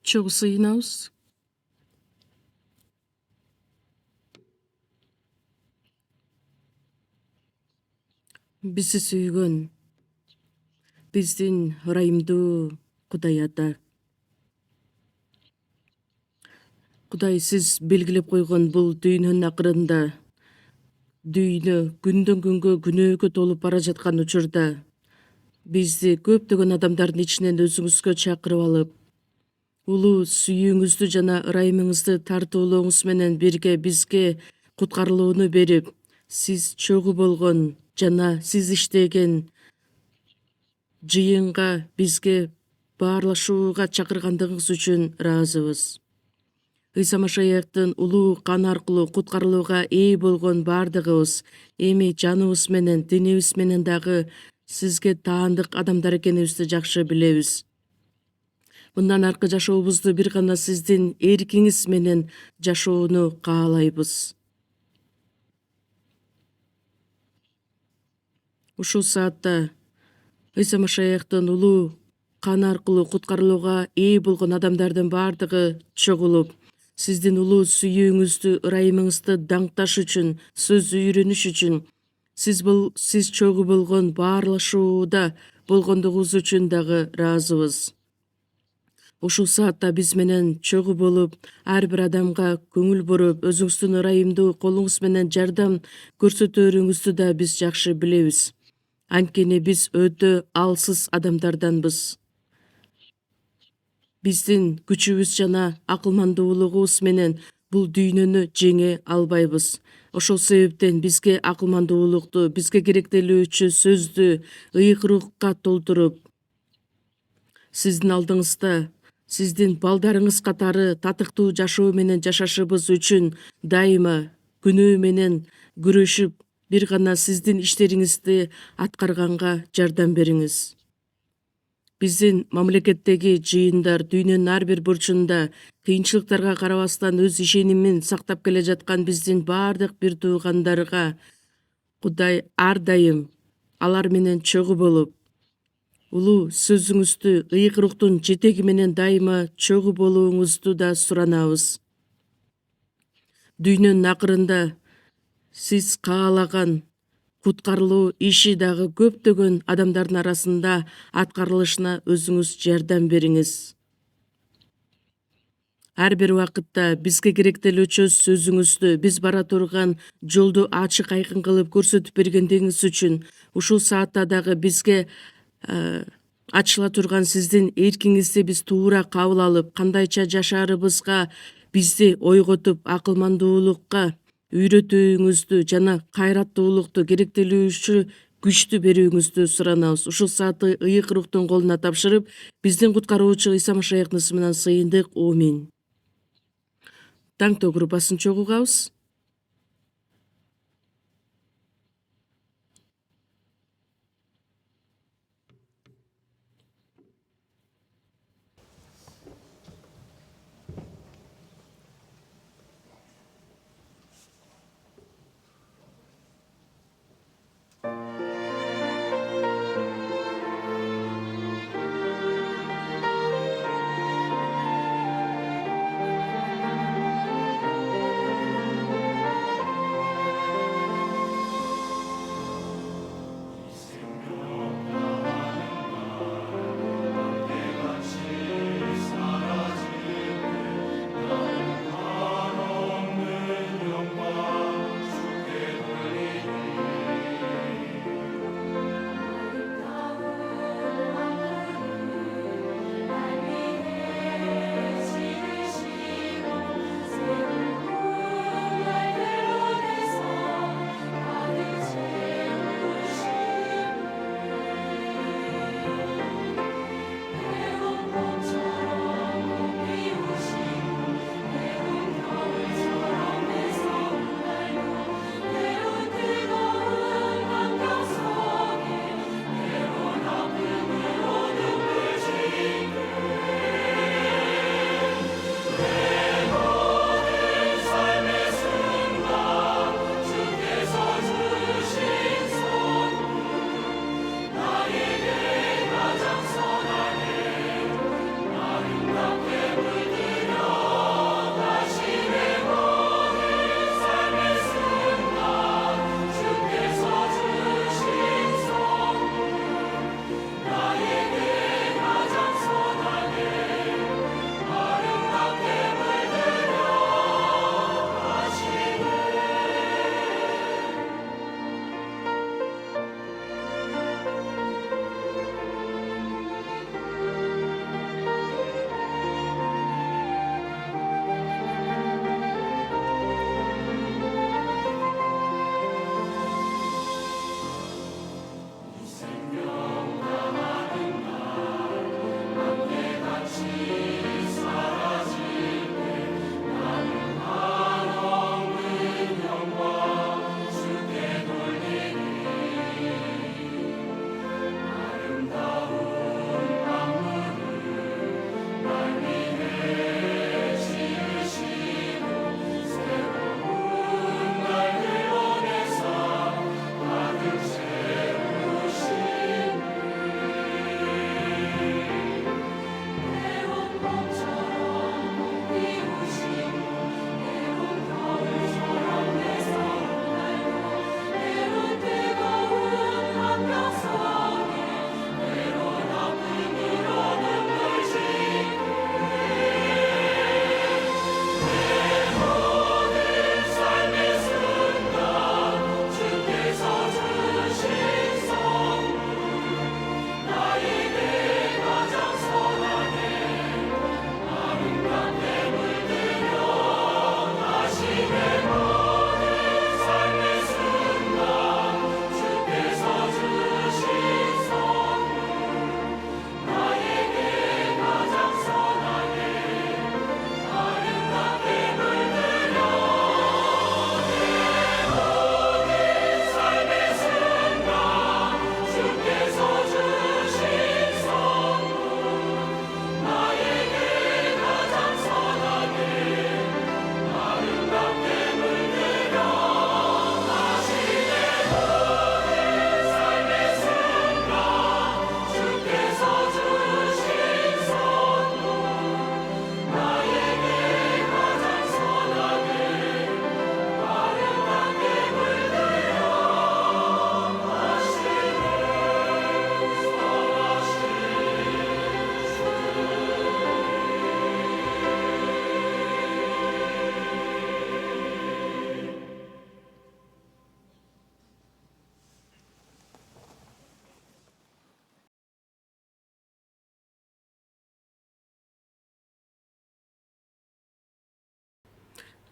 Чогуу сыйынабыз. Бизди сүйгөн биздин ырайымдуу Кудай Ата. Кудай, сиз белгилеп койгон бул дүйнөнүн акырында дүйнө күндөн күнгө күнөөгө толуп бара жаткан учурда бизди көптөгөн адамдардын ичинен өзүңүзгө чакырып алып, улуу сүйүүңүздү жана ырайымыңызды тартуулооңуз менен бирге бизге куткарылууну берип, сиз чогуу болгон жана сиз иштеген жыйынга бизге баарлашууга чакыргандыгыңыз үчүн ыраазыбыз. Ыйса Машаяктын улуу каны аркылуу куткарылууга ээ болгон баардыгыбыз эми жаныбыз менен, денебиз менен дагы сизге таандык адамдар экенибизди жакшы билебиз. Мындан аркы жашообузду бир гана сиздин эркиңиз менен жашоону каалайбыз. Ушул саатта Ыйса Машаяктын улуу каны аркылуу куткарылууга ээ болгон адамдардын баардыгы чогулуп, сиздин улуу сүйүүңүздү, ырайымыңызды даңкташ үчүн, сөздү үйрөнүш үчүн, сиз чогуу болгон баарлашууда болгондугубуз үчүн дагы ыраазыбыз. Ушул саатта биз менен чогуу болуп, ар бир адамга көңүл буруп, өзүңүздүн ырайымдуу колуңуз менен жардам көрсөтөөрүңүздү да биз жакшы билебиз. Анткени биз өтө алсыз адамдарданбыз. Биздин күчүбүз жана акылмандуулугубуз менен бул дүйнөнү жеңе албайбыз. Ошол себептен бизге акылмандуулукту, бизге керектелүүчү сөздү, ыйык рухка толтуруп, сиздин алдыңызда сиздин балдарыңыз катары татыктуу жашоо менен жашашыбыз үчүн дайыма күнөө менен күрөшүп, бир гана сиздин иштериңизди аткарганга жардам бериңиз. Биздин мамлекеттеги жыйындар, дүйнөнүн ар бир бурчунда кыйынчылыктарга карабастан өз ишенимин сактап келе жаткан биздин баардык бир туугандарга Кудай ар дайым алар менен чогуу болуп, улуу сөзүңүздү, ыйык рухтун жетеги менен дайыма чогуу болууңузду да суранабыз. Дүйнөнүн акырында сиз каалаган куткарылуу иши дагы көптөгөн адамдардын арасында аткарылышына өзүңүз жардам бериңиз. Ар бир убакытта бизге керектелүүчү сөзүңүздү, биз бара турган жолду ачык айкын кылып көрсөтүп бергендигиңиз үчүн, ушул саатта дагы бизге ачыла турган сиздин эркиңизди биз туура кабыл алып, кандайча жашаарыбызга бизди ойготуп, акылмандуулукка үйрөтүүңүздү жана кайраттуулукту, керектелүүчү күчтү берүүңүздү суранабыз. Ушул саатты ыйык рухтун колуна тапшырып, биздин куткаруучу Ыйса Машаяктын ысымынан сыйындык. Аминь. Таңтоо группасын чогулгабыз.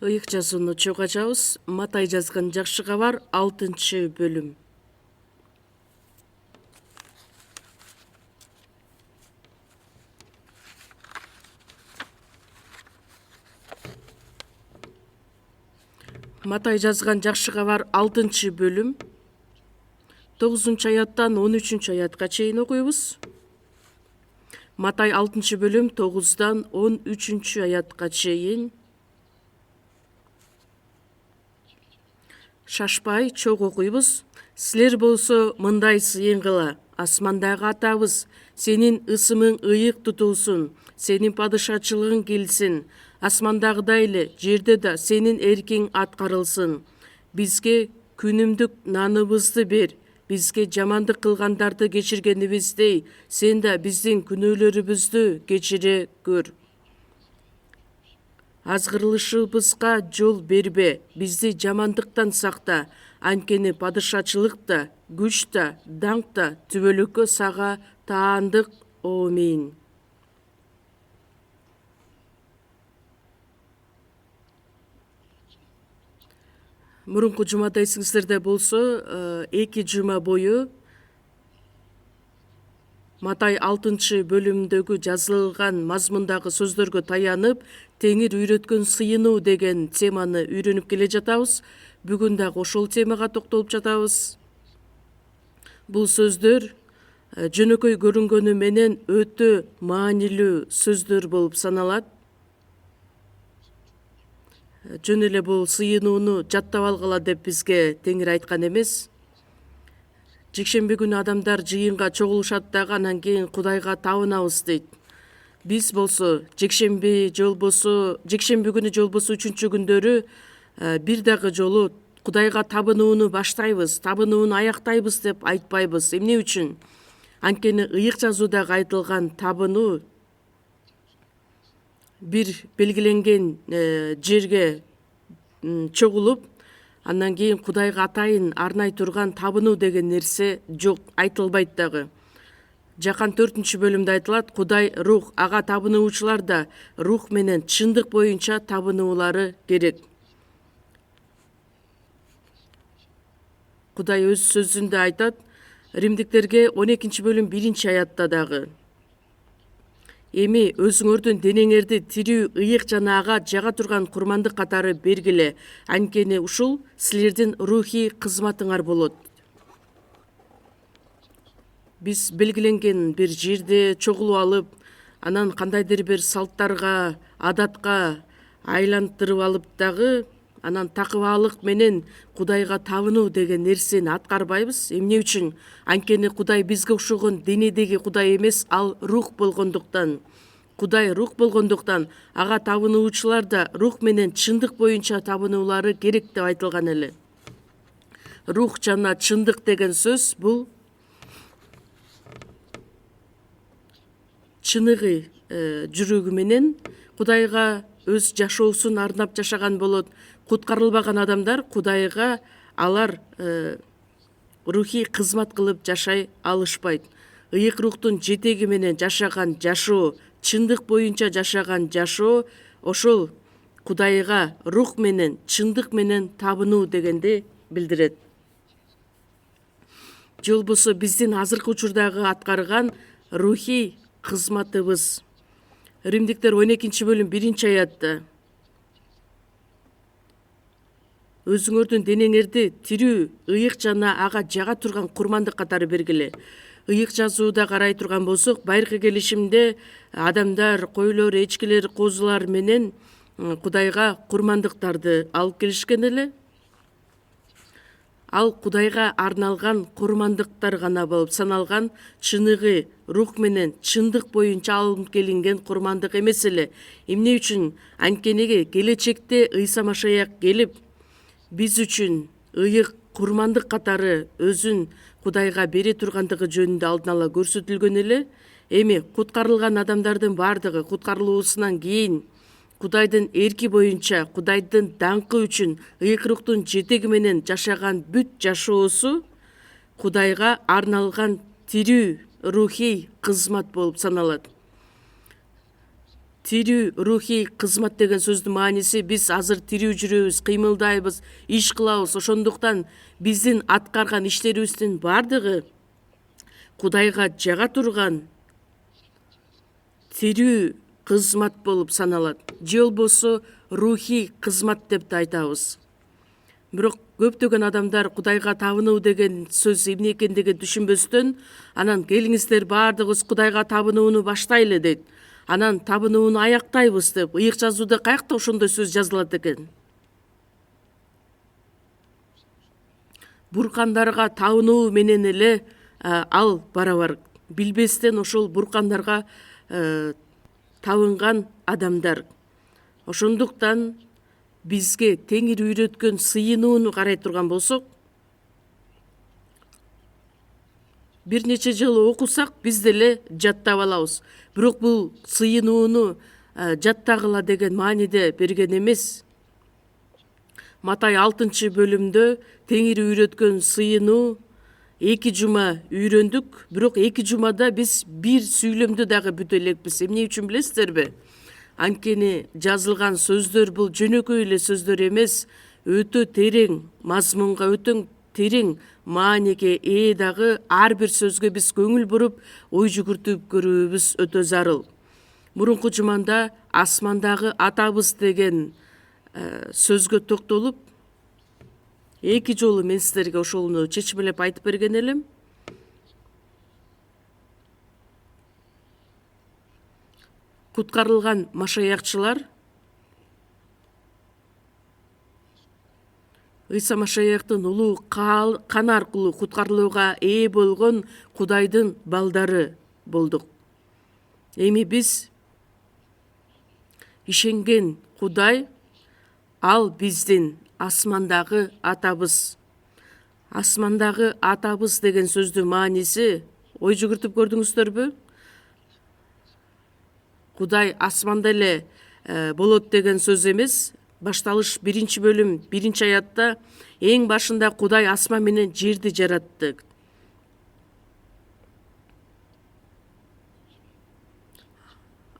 Ыйык жазууну чогуу ачабыз. Матай жазган жакшы кабар 6-бөлүм. Матай жазган жакшы кабар 6-бөлүм. 9-аяттан 13-аятка чейин окуйбуз. Матай 6-бөлүм 9-дан 13-аятка чейин. Шашпай чогуу окуйбуз. Силер болсо мындай сыйынгыла: асмандагы атабыз, сенин ысымың ыйык тутулсун, сенин падышачылыгың келсин, асмандагыдай эле жерде да сенин эркиң аткарылсын. Бизге күнүмдүк наныбызды бер, бизге жамандык кылгандарды кечиргенибиздей, сен да биздин күнөөлөрүбүздү кечире көр. Азгырылышыбызга жол бербе, бизди жамандыктан сакта, анткени падышачылык да, күч да, даңк да түбөлүккө сага таандык. Амин. Мурунку жумада эсиңиздерде болсо, 2 жума бою Матай 6-бөлүмдөгү жазылган мазмундагы сөздөргө таянып, Теңир үйрөткөн сыйынуу деген теманы үйрөнүп келе жатабыз. Бүгүн дагы ошол темага токтолуп жатабыз. Бул сөздөр жөнөкөй көрүнгөнү менен өтө маанилүү сөздөр болуп саналат. Жөн эле бул сыйынууну жаттап алгыла деп бизге Теңир айткан эмес. Жекшемби күнү адамдар жыйынга чогулушат дагы, анан кийин Кудайга табынабыз дейт. Биз болсо жекшемби күнү же болбосо 3-күндөрү бир дагы жолу Кудайга табынууну баштайбыз, табынууну аяктайбыз деп айтпайбыз. Эмне үчүн? Анткени ыйык жазуудагы айтылган табынуу бир белгиленген жерге чогулуп, андан кийин Кудайга атайын арнай турган табынуу деген нерсе жок, айтылбайт дагы. Жакан 4-бөлүмдө айтылат: Кудай рух, ага табынуучулар да рух менен чындык боюнча табынуулары керек. Кудай өз сөзүндө айтат, Римдиктерге 12-бөлүм 1-аятта дагы: эми өзүңөрдүн денеңерди тирүү, ыйык жана ага жага турган курмандык катары бергиле, анткени ушул силердин рухий кызматыңар болот. Биз белгиленген бир жерде чогулуп алып, анан кандайдыр бир салттарга, адатка айлантырып алып дагы, анан такыбаалык менен Кудайга табынуу деген нерсени аткарбайбыз. Эмне үчүн? Анткени Кудай бизге окшогон денедеги Кудай эмес, ал рух болгондуктан. Кудай рух болгондуктан ага табынуучулар да рух менен чындык боюнча табынуулары керек деп айтылган эле. Рух жана чындык деген сөз бул чыныгы жүрөгү менен Кудайга өз жашоосун арнап жашаган болот. Куткарылбаган адамдар Кудайга алар рухий кызмат кылып жашай алышпайт. Ыйык рухтун жетеги менен жашаган жашоо, чындык боюнча жашаган жашоо, ошол Кудайга рух менен, чындык менен табынуу дегенди билдирет. Же болбосо биздин азыркы учурдагы аткарган рухий кызматыбыз. Римдиктер 12-бөлүм 1-аятта: өзүңөрдүн денеңерди тирүү, ыйык жана ага жага турган курмандык катары бергиле. Ыйык жазууда карай турган болсок, байыркы келишимде адамдар койлор, эчкилер, козулар менен Кудайга курмандыктарды алып келишкен эле. Ал Кудайга арналган курмандыктар гана болуп саналган, чыныгы рух менен чындык боюнча алынып келинген курмандык эмес эле. Эмне үчүн? Анткени келечекте Ыйса Машаяк келип, биз үчүн ыйык курмандык катары өзүн Кудайга бере тургандыгы жөнүндө алдын ала көрсөтүлгөн эле. Эми куткарылган адамдардын бардыгы куткарылуусунан кийин Кудайдын эрки боюнча, Кудайдын даңкы үчүн ыйык рухтун жетеги менен жашаган бүт жашоосу Кудайга арналган тирүү рухий кызмат болуп саналат. тирүү рухий кызмат деген сөздүн мааниси биз азыр тирүү жүрөбүз, кыймылдайбыз, иш кылабыз. Ошондуктан биздин аткарган иштерибиздин баардыгы Кудайга жага турган тирүү кызмат болуп саналат. Же болбосо рухий кызмат деп да айтабыз. Бирок көптөгөн адамдар Кудайга табынуу деген сөз эмне экендигин түшүнбөстөн, анан келиңиздер баардыгыбыз Кудайга табынууну баштайлы дейт. Анан табынууну аяктайбыз деп, ыйык жазууда каякта ошондой сөз жазылат экен. Буркандарга табынуу менен эле ал барабар. Билбестен ошол буркандарга табынган адамдар. Ошондуктан бизге Теңир үйрөткөн сыйынууну карай турган болсок, бир нече жолу окусак биз деле жаттап алабыз. Бирок бул сыйынууну жаттагыла деген мааниде берген эмес. Матай 6-бөлүмдө Теңир үйрөткөн сыйынуу 2 жума үйрөндүк, бирок 2 жумада биз бир сүйлөмдү дагы бүтө элекпиз. Эмне үчүн билесиздерби? Анткени жазылган сөздөр бул жөнөкөй эле сөздөр эмес, өтө терең мазмунга, өтө терең мааниге ээ дагы ар бир сөзгө биз көңүл буруп, ой жүгүртүп көрүүбүз өтө зарыл. Мурунку жуманда асмандагы атабыз деген сөзгө токтолуп, 2 жолу мен сиздерге ошону чечмелеп айтып берген элем. Куткарылган машаякчылар Ыйса Машаяктын улуу каны аркылуу куткарылууга ээ болгон Кудайдын балдары болдук. Эми биз ишенген Кудай, ал биздин асмандагы атабыз. Асмандагы атабыз деген сөздүн мааниси ой жүгүртүп көрдүңүздөрбү? Кудай асманда эле болот деген сөз эмес. Башталыш 1-бөлүм 1-аятта эң башында Кудай асман менен жерди жаратты.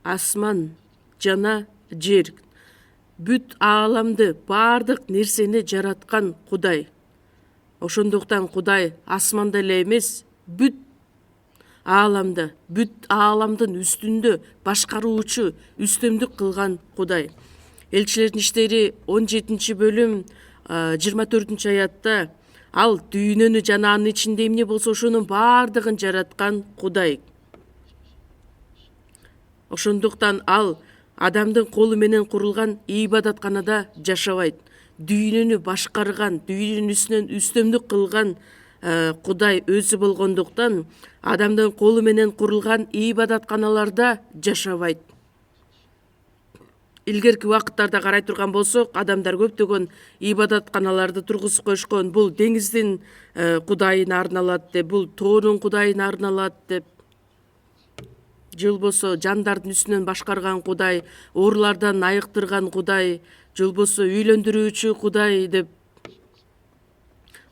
Асман жана жер, бүт ааламды, баардык нерсени жараткан Кудай. Ошондуктан Кудай асманда эле эмес, бүт ааламдын үстүндө башкаруучу, үстөмдүк кылган Кудай. Элчилердин иштери 17-бөлүм 24-аятта ал дүйнөнү жана анын ичинде эмне болсо ошонун баардыгын жараткан Кудай. Ошондуктан ал адамдын колу менен курулган ибадатканада жашабайт. Дүйнөнү башкарган, дүйнөнүн үстүнөн үстөмдүк кылган Кудай өзү болгондуктан адамдын колу менен курулган ибадатканаларда жашабайт. Илгерки убакыттарда карай турган болсок, адамдар көптөгөн ибадатканаларды тургузуп коюшкон. Бул деңиздин кудайына арналат деп, бул тоонун кудайына арналат деп. Же болбосо жандардын үстүнөн башкарган Кудай, оорулардан айыктырган Кудай, же болбосо үйлөндүрүүчү Кудай деп.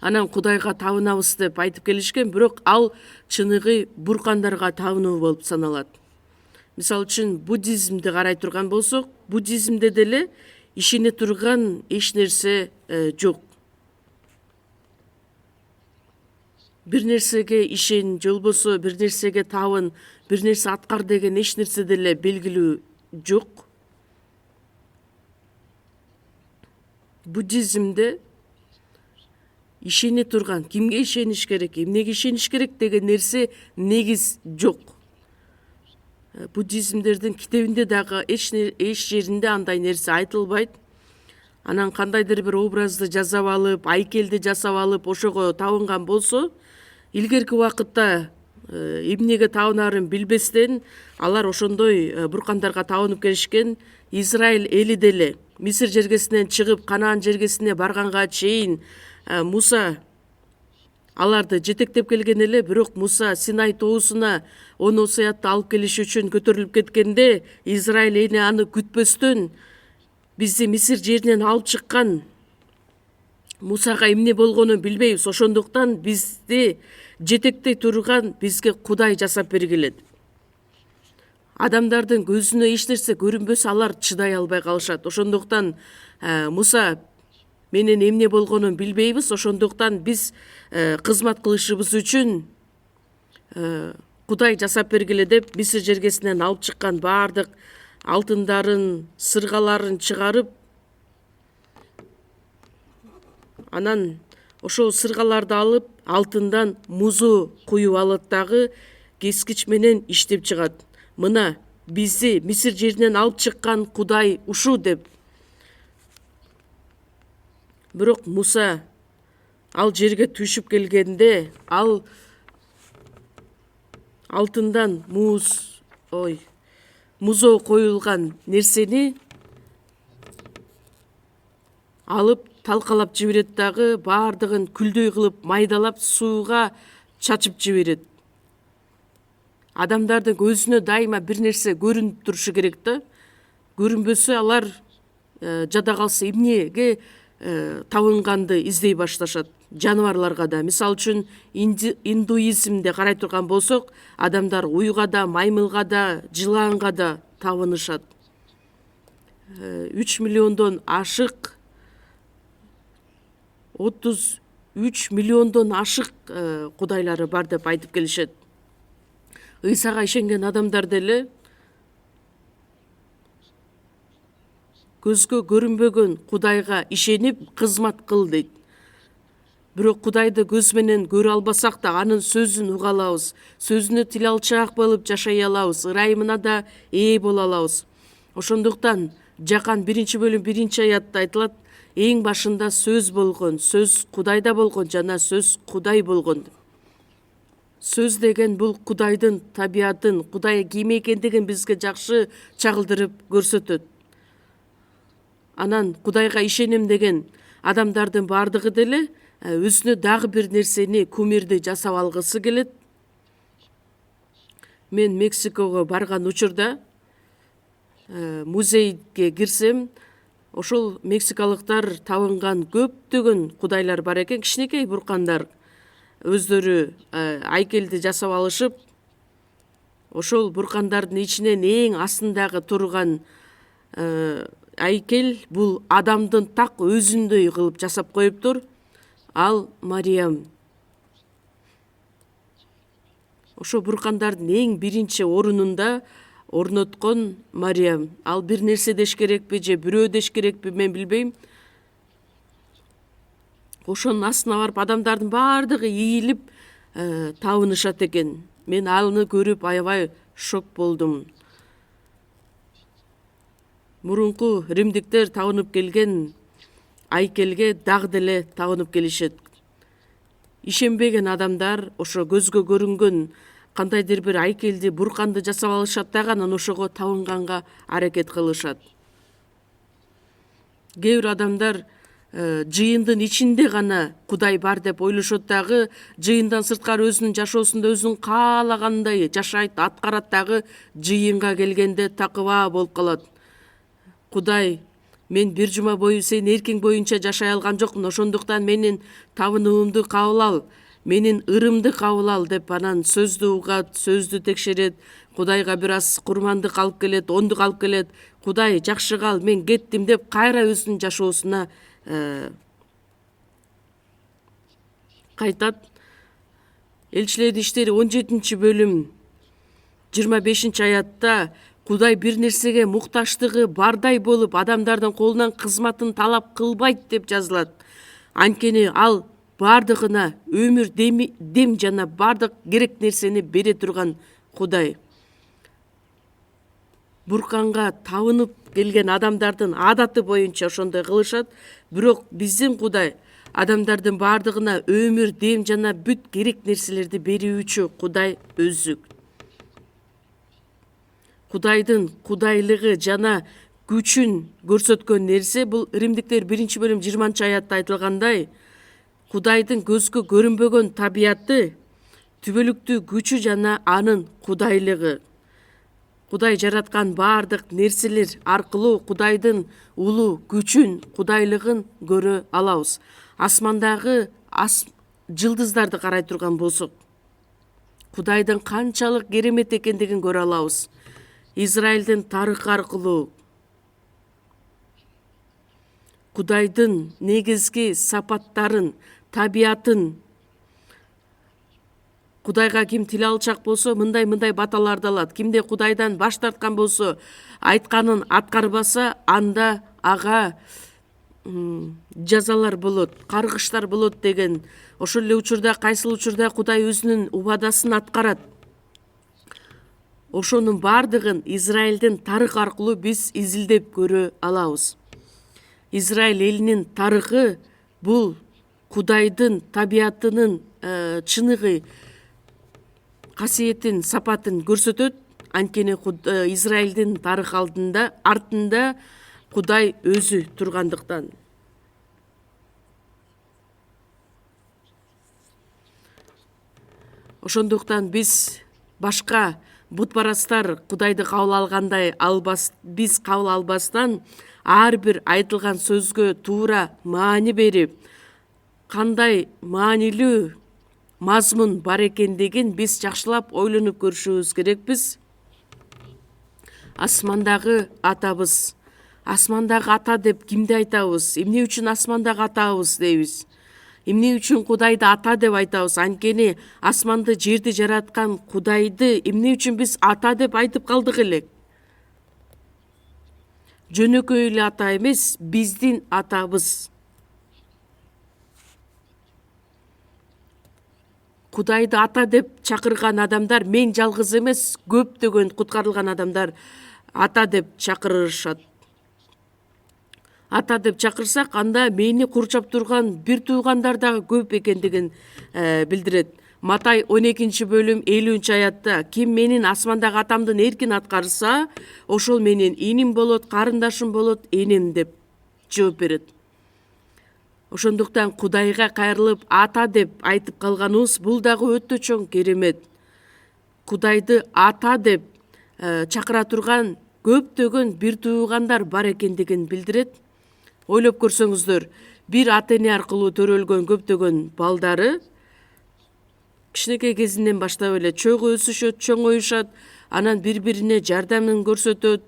Анан Кудайга табынабыз деп айтып келишкен, бирок ал чыныгы буркандарга табынуу болуп саналат. Мисалы үчүн буддизмди карай турган болсок, буддизмде деле ишене турган эч нерсе жок. Бир нерсеге ишен, же болбосо бир нерсеге табын, бир нерсе аткар деген эч нерсе деле белгилүү жок. Буддизмде ишене турган, кимге ишениш керек, эмнеге ишениш керек деген нерсе негиз жок. Буддизмдердин китебинде дагы эч жеринде андай нерсе айтылбайт. Анан кандайдыр бир образды жасап алып, айкелди жасап алып, ошого табынган болсо, илгерки убакытта эмнеге табынарын билбестен алар ошондой буркандарга табынып келишкен. Израиль эли деле Мисир жергесинен чыгып Канаан жергесине барганга чейин Муса аларды жетектеп келген эле, бирок Муса Синай тоосуна ону сыятты алып келиш үчүн көтөрүлүп кеткенде, Израиль эли аны күтпөстөн бизди Мисир жеринен алып чыккан. Мусага эмне болгонун билбейбиз, ошондуктан бизди жетектей турган бизге Кудай жасап бергилет. адамдардын көзүнө эч нерсе көрүнбөсө алар чыдай албай калышат. Ошондуктан Муса менен эмне болгонун билбейбиз. Ошондуктан биз кызмат кылышыбыз үчүн Кудай жасап бергиле деп Мисир жергесинен алып чыккан баардык алтындарын, сыргаларын чыгарып, анан ошол сыргаларды алып, алтындан музу куюп алат дагы кескич менен иштеп чыгат. Мына бизди Мисир жеринен алып чыккан Кудай ушу деп. Бирок Муса ал жерге түшүп келгенде, ал алтындан музоо коюлган нерсени алып талкалап жиберет дагы, баардыгын күлдөй кылып майдалап сууга чачып жиберет. Адамдардын көзүнө дайыма бир нерсе көрүнүп турушу керек да. Көрүнбөсө алар жада калса эмнеге табынганды издей башташат. Жаныбарларга да, мисалы үчүн индуизмде карай турган болсок, адамдар уйга да, маймылга да, жылаанга да табынышат. 3 миллиондон ашык 33 миллиондон ашык кудайлары бар деп айтып келишет. Ыйсага ишенген адамдар деле көзгө көрүнбөгөн Кудайга ишенип кызмат кыл дейт. Бирок Кудайды көз менен көрө албасак да, анын сөзүн уга алабыз, сөзүнө тил алчаак болуп жашай алабыз, ырайымына да ээ боло алабыз. Ошондуктан Жакан 1-бөлүм 1-аятта айтылат: эң башында сөз болгон, сөз Кудайда болгон жана сөз Кудай болгон. Сөз деген бул Кудайдын табиятын, Кудай ким экендигин бизге жакшы чагылдырып көрсөтөт. Анан Кудайга ишенем деген адамдардын баардыгы деле өзүнө дагы бир нерсени, кумирди жасап алгысы келет. Мен Мексикого барган учурда музейге кирсем, ошол мексикалыктар табынган көптөгөн кудайлар бар экен, кичинекей буркандар. Өздөрү айкелди жасап алышып, ошол буркандардын ичинен эң астындагы турган айкел бул адамдын так өзүндөй кылып жасап коюптур. Ал Мариям. Ошо буркандардын эң биринчи орунунда орноткон Мариям. Ал бир нерсе деш керекпи же бирөө деш керекпи, мен билбейм. Ошонун астына барып адамдардын баардыгы ийилип табынышат экен. Мен аны көрүп аябай шок болдум. Мурунку римдиктер табынып келген айкелге дагы деле табынып келишет. Ишенбеген адамдар ошо көзгө көрүнгөн кандайдыр бир айкелди, бурканды жасап алышат дагы, анан ошого табынганга аракет кылышат. Кээ бир адамдар жыйындын ичинде гана Кудай бар деп ойлошот дагы, жыйындан сырткары өзүнүн жашоосунда өзүнүн каалагандай жашайт, аткарат дагы, жыйынга келгенде такыба болуп калат. Кудай, мен бир жума бою сенин эркиң боюнча жашай алган жокмун, ошондуктан менин табынуумду кабыл ал, менин ырымды кабыл ал деп анан сөздү угат, сөздү текшерет. Кудайга бир аз курмандык алып келет, ондук алып келет. Кудай, жакшы кал, мен кеттим деп кайра өзүнүн жашоосуна кайтат. Элчилердин иштери 17-бөлүм 25-аятта Кудай бир нерсеге мукташтыгы бардай болуп, адамдардын колунан кызматын талап кылбайт деп жазылат. Анткени ал баардыгына өмүр, дем жана баардык керек нерсени бере турган Кудай. Бурканга табынып келген адамдардын адаты боюнча ошондой кылышат, бирок биздин Кудай адамдардын баардыгына өмүр, дем жана бүт керек нерселерди берүүчү Кудай өзү. Кудайдын кудайлыгы жана күчүн көрсөткөн нерсе бул Римдиктер 1-бөлүм 20-аятта айтылгандай, Кудайдын көзгө көрүнбөгөн табияты, түбөлүктүү күчү жана анын кудайлыгы. Кудай жараткан баардык нерселер аркылуу Кудайдын улуу күчүн, кудайлыгын көрө алабыз. Асмандагы жылдыздарды карай турган болсок, Кудайдын канчалык керемет экендигин көрө алабыз. Израилдин тарыхы аркылуу Кудайдын негизги сапаттарын, табиатын, Кудайга ким тил алчак болсо мындай баталарды алат. Кимде Кудайдан баш тарткан болсо, айтканын аткарбаса, анда ага жазалар болот, каргыштар болот деген. Ошол эле учурда кайсыл учурда Кудай өзүнүн убадасын аткарат. Ошонун бардыгын Израилдин тарыхы аркылуу биз изилдеп көрө алабыз. Израиль элинин тарыхы бул Кудайдын табиятынын чыныгы касиетин, сапатын көрсөтөт. Анткени Израилдин тарыхы артында Кудай өзү тургандыктан. Ошондуктан биз башка бутпарастар Кудайды кабыл алгандай биз кабыл албастан, ар бир айтылган сөзгө туура маани берип, кандай маанилүү мазмун бар экендигин биз жакшылап ойлонуп көрүшүбүз керекпиз. Асмандагы атабыз. Асмандагы ата деп кимди айтабыз? Эмне үчүн асмандагы атабыз дейбиз? Эмне үчүн Кудайды ата деп айтабыз? Анткени асманды, жерди жараткан Кудайды эмне үчүн биз ата деп айтып калдык элек? Жөнөкөй эле ата эмес, биздин атабыз. Кудайды ата деп чакырган адамдар мен жалгыз эмес, көптөгөн куткарылган адамдар ата деп чакырышат. Ата деп чакырсак, анда мени курчап турган бир туугандар дагы көп экендигин билдирет. Матай 12 бөлүм 50 аятта: ким менин асмандагы атамдын эркин аткарса, ошол менин иним болот, карындашым болот, энем деп жооп берет. Ошондуктан Кудайга кайрылып ата деп айтып калганыбыз бул дагы өтө чоң керемет. Кудайды ата деп чакыра турган көптөгөн бир туугандар бар экендигин билдирет. Ойлоп көрсөңүздөр, бир ата эне аркылуу төрөлгөн көптөгөн балдары кичинекей кезинен баштап эле чогуу өсүшөт, чоңоюшат, анан бири-бирине жардамын көрсөтөт.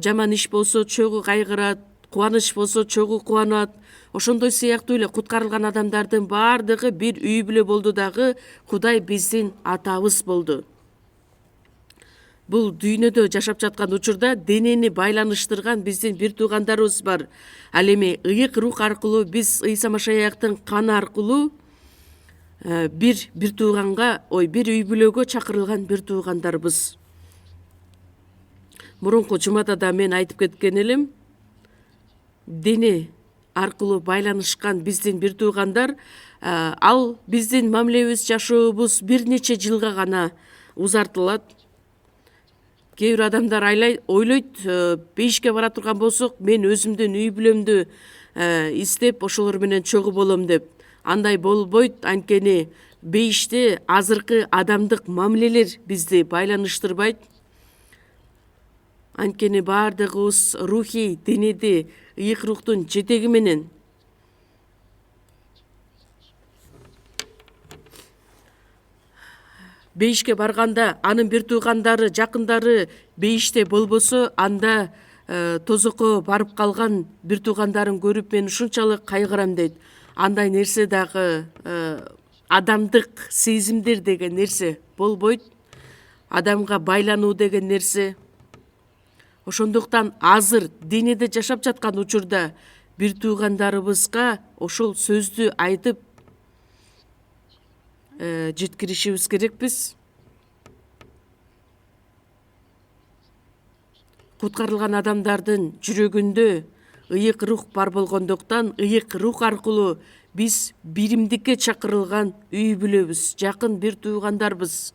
Жаман иш болсо чогуу кайгырат, кубаныч болсо чогуу кубанат. Ошондой сыяктуу эле куткарылган адамдардын бардыгы бир үй бүлө болду дагы, Кудай биздин атабыз болду. Бул дүйнөдө жашап жаткан учурда денени байланыштырган биздин бир туугандарыбыз бар. Ал эми ыйык рух аркылуу биз Ыйса Машаяктын каны аркылуу бир тууганга, бир үй бүлөгө чакырылган бир туугандарбыз. Мурунку жумада да мен айтып кеткен элем, дене аркылуу байланышкан биздин бир туугандар, ал биздин мамилебиз, жашообуз бир нече жылга гана узартылат. Кээ бир адамдар ойлойт, бейишке бара турган болсок, мен өзүмдүн үй бүлөмдү издеп, ошолор менен чогуу болом деп. Андай болбойт, анткени бейиште азыркы адамдык мамилелер бизди байланыштырбайт. Анткени бардыгыбыз рухий денеде, ыйык рухтун жетеги менен бейишке барганда, анын бир туугандары, жакындары бейиште болбосо, анда тозокко барып калган бир туугандарын көрүп мен ушунчалык кайгырам дейт. Андай нерсе дагы адамдык сезимдер деген нерсе болбойт. Адамга байлануу деген нерсе. Ошондуктан азыр денеде жашап жаткан учурда бир туугандарыбызга ошол сөздү айтып жеткиришибиз керекпиз. Куткарылган адамдардын жүрөгүндө ыйык рух бар болгондуктан, ыйык рух аркылуу биз биримдикке чакырылган үй бүлөбүз, жакын бир туугандарбыз.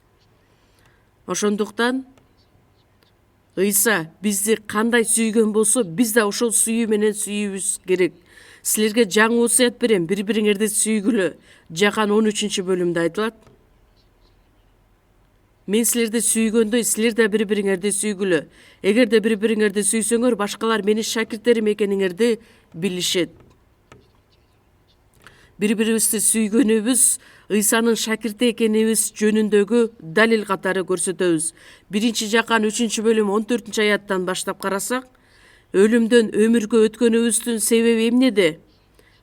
Ошондуктан Ыйса бизди кандай сүйгөн болсо, биз да ошол сүйүү менен сүйүүбүз керек. Силерге жаңы осуят берем, бири-бириңерди сүйгүлө. Жакан 13 бөлүмдө айтылат. Мен силерди сүйгөндөй, силер да бири-бириңерди сүйгүлө. Эгерде бири-бириңерди сүйсөңөр, башкалар менин шакирттерим экениңерди билишет. бири-бирибизди сүйгөнүбүз, Ыйсанын шакирти экенибиз жөнүндөгү далил катары көрсөтөбүз. 1-Жакан 3-бөлүм 14-аяттан баштап карасак, өлүмдөн өмүргө өткөнүбүздүн себеби эмнеде?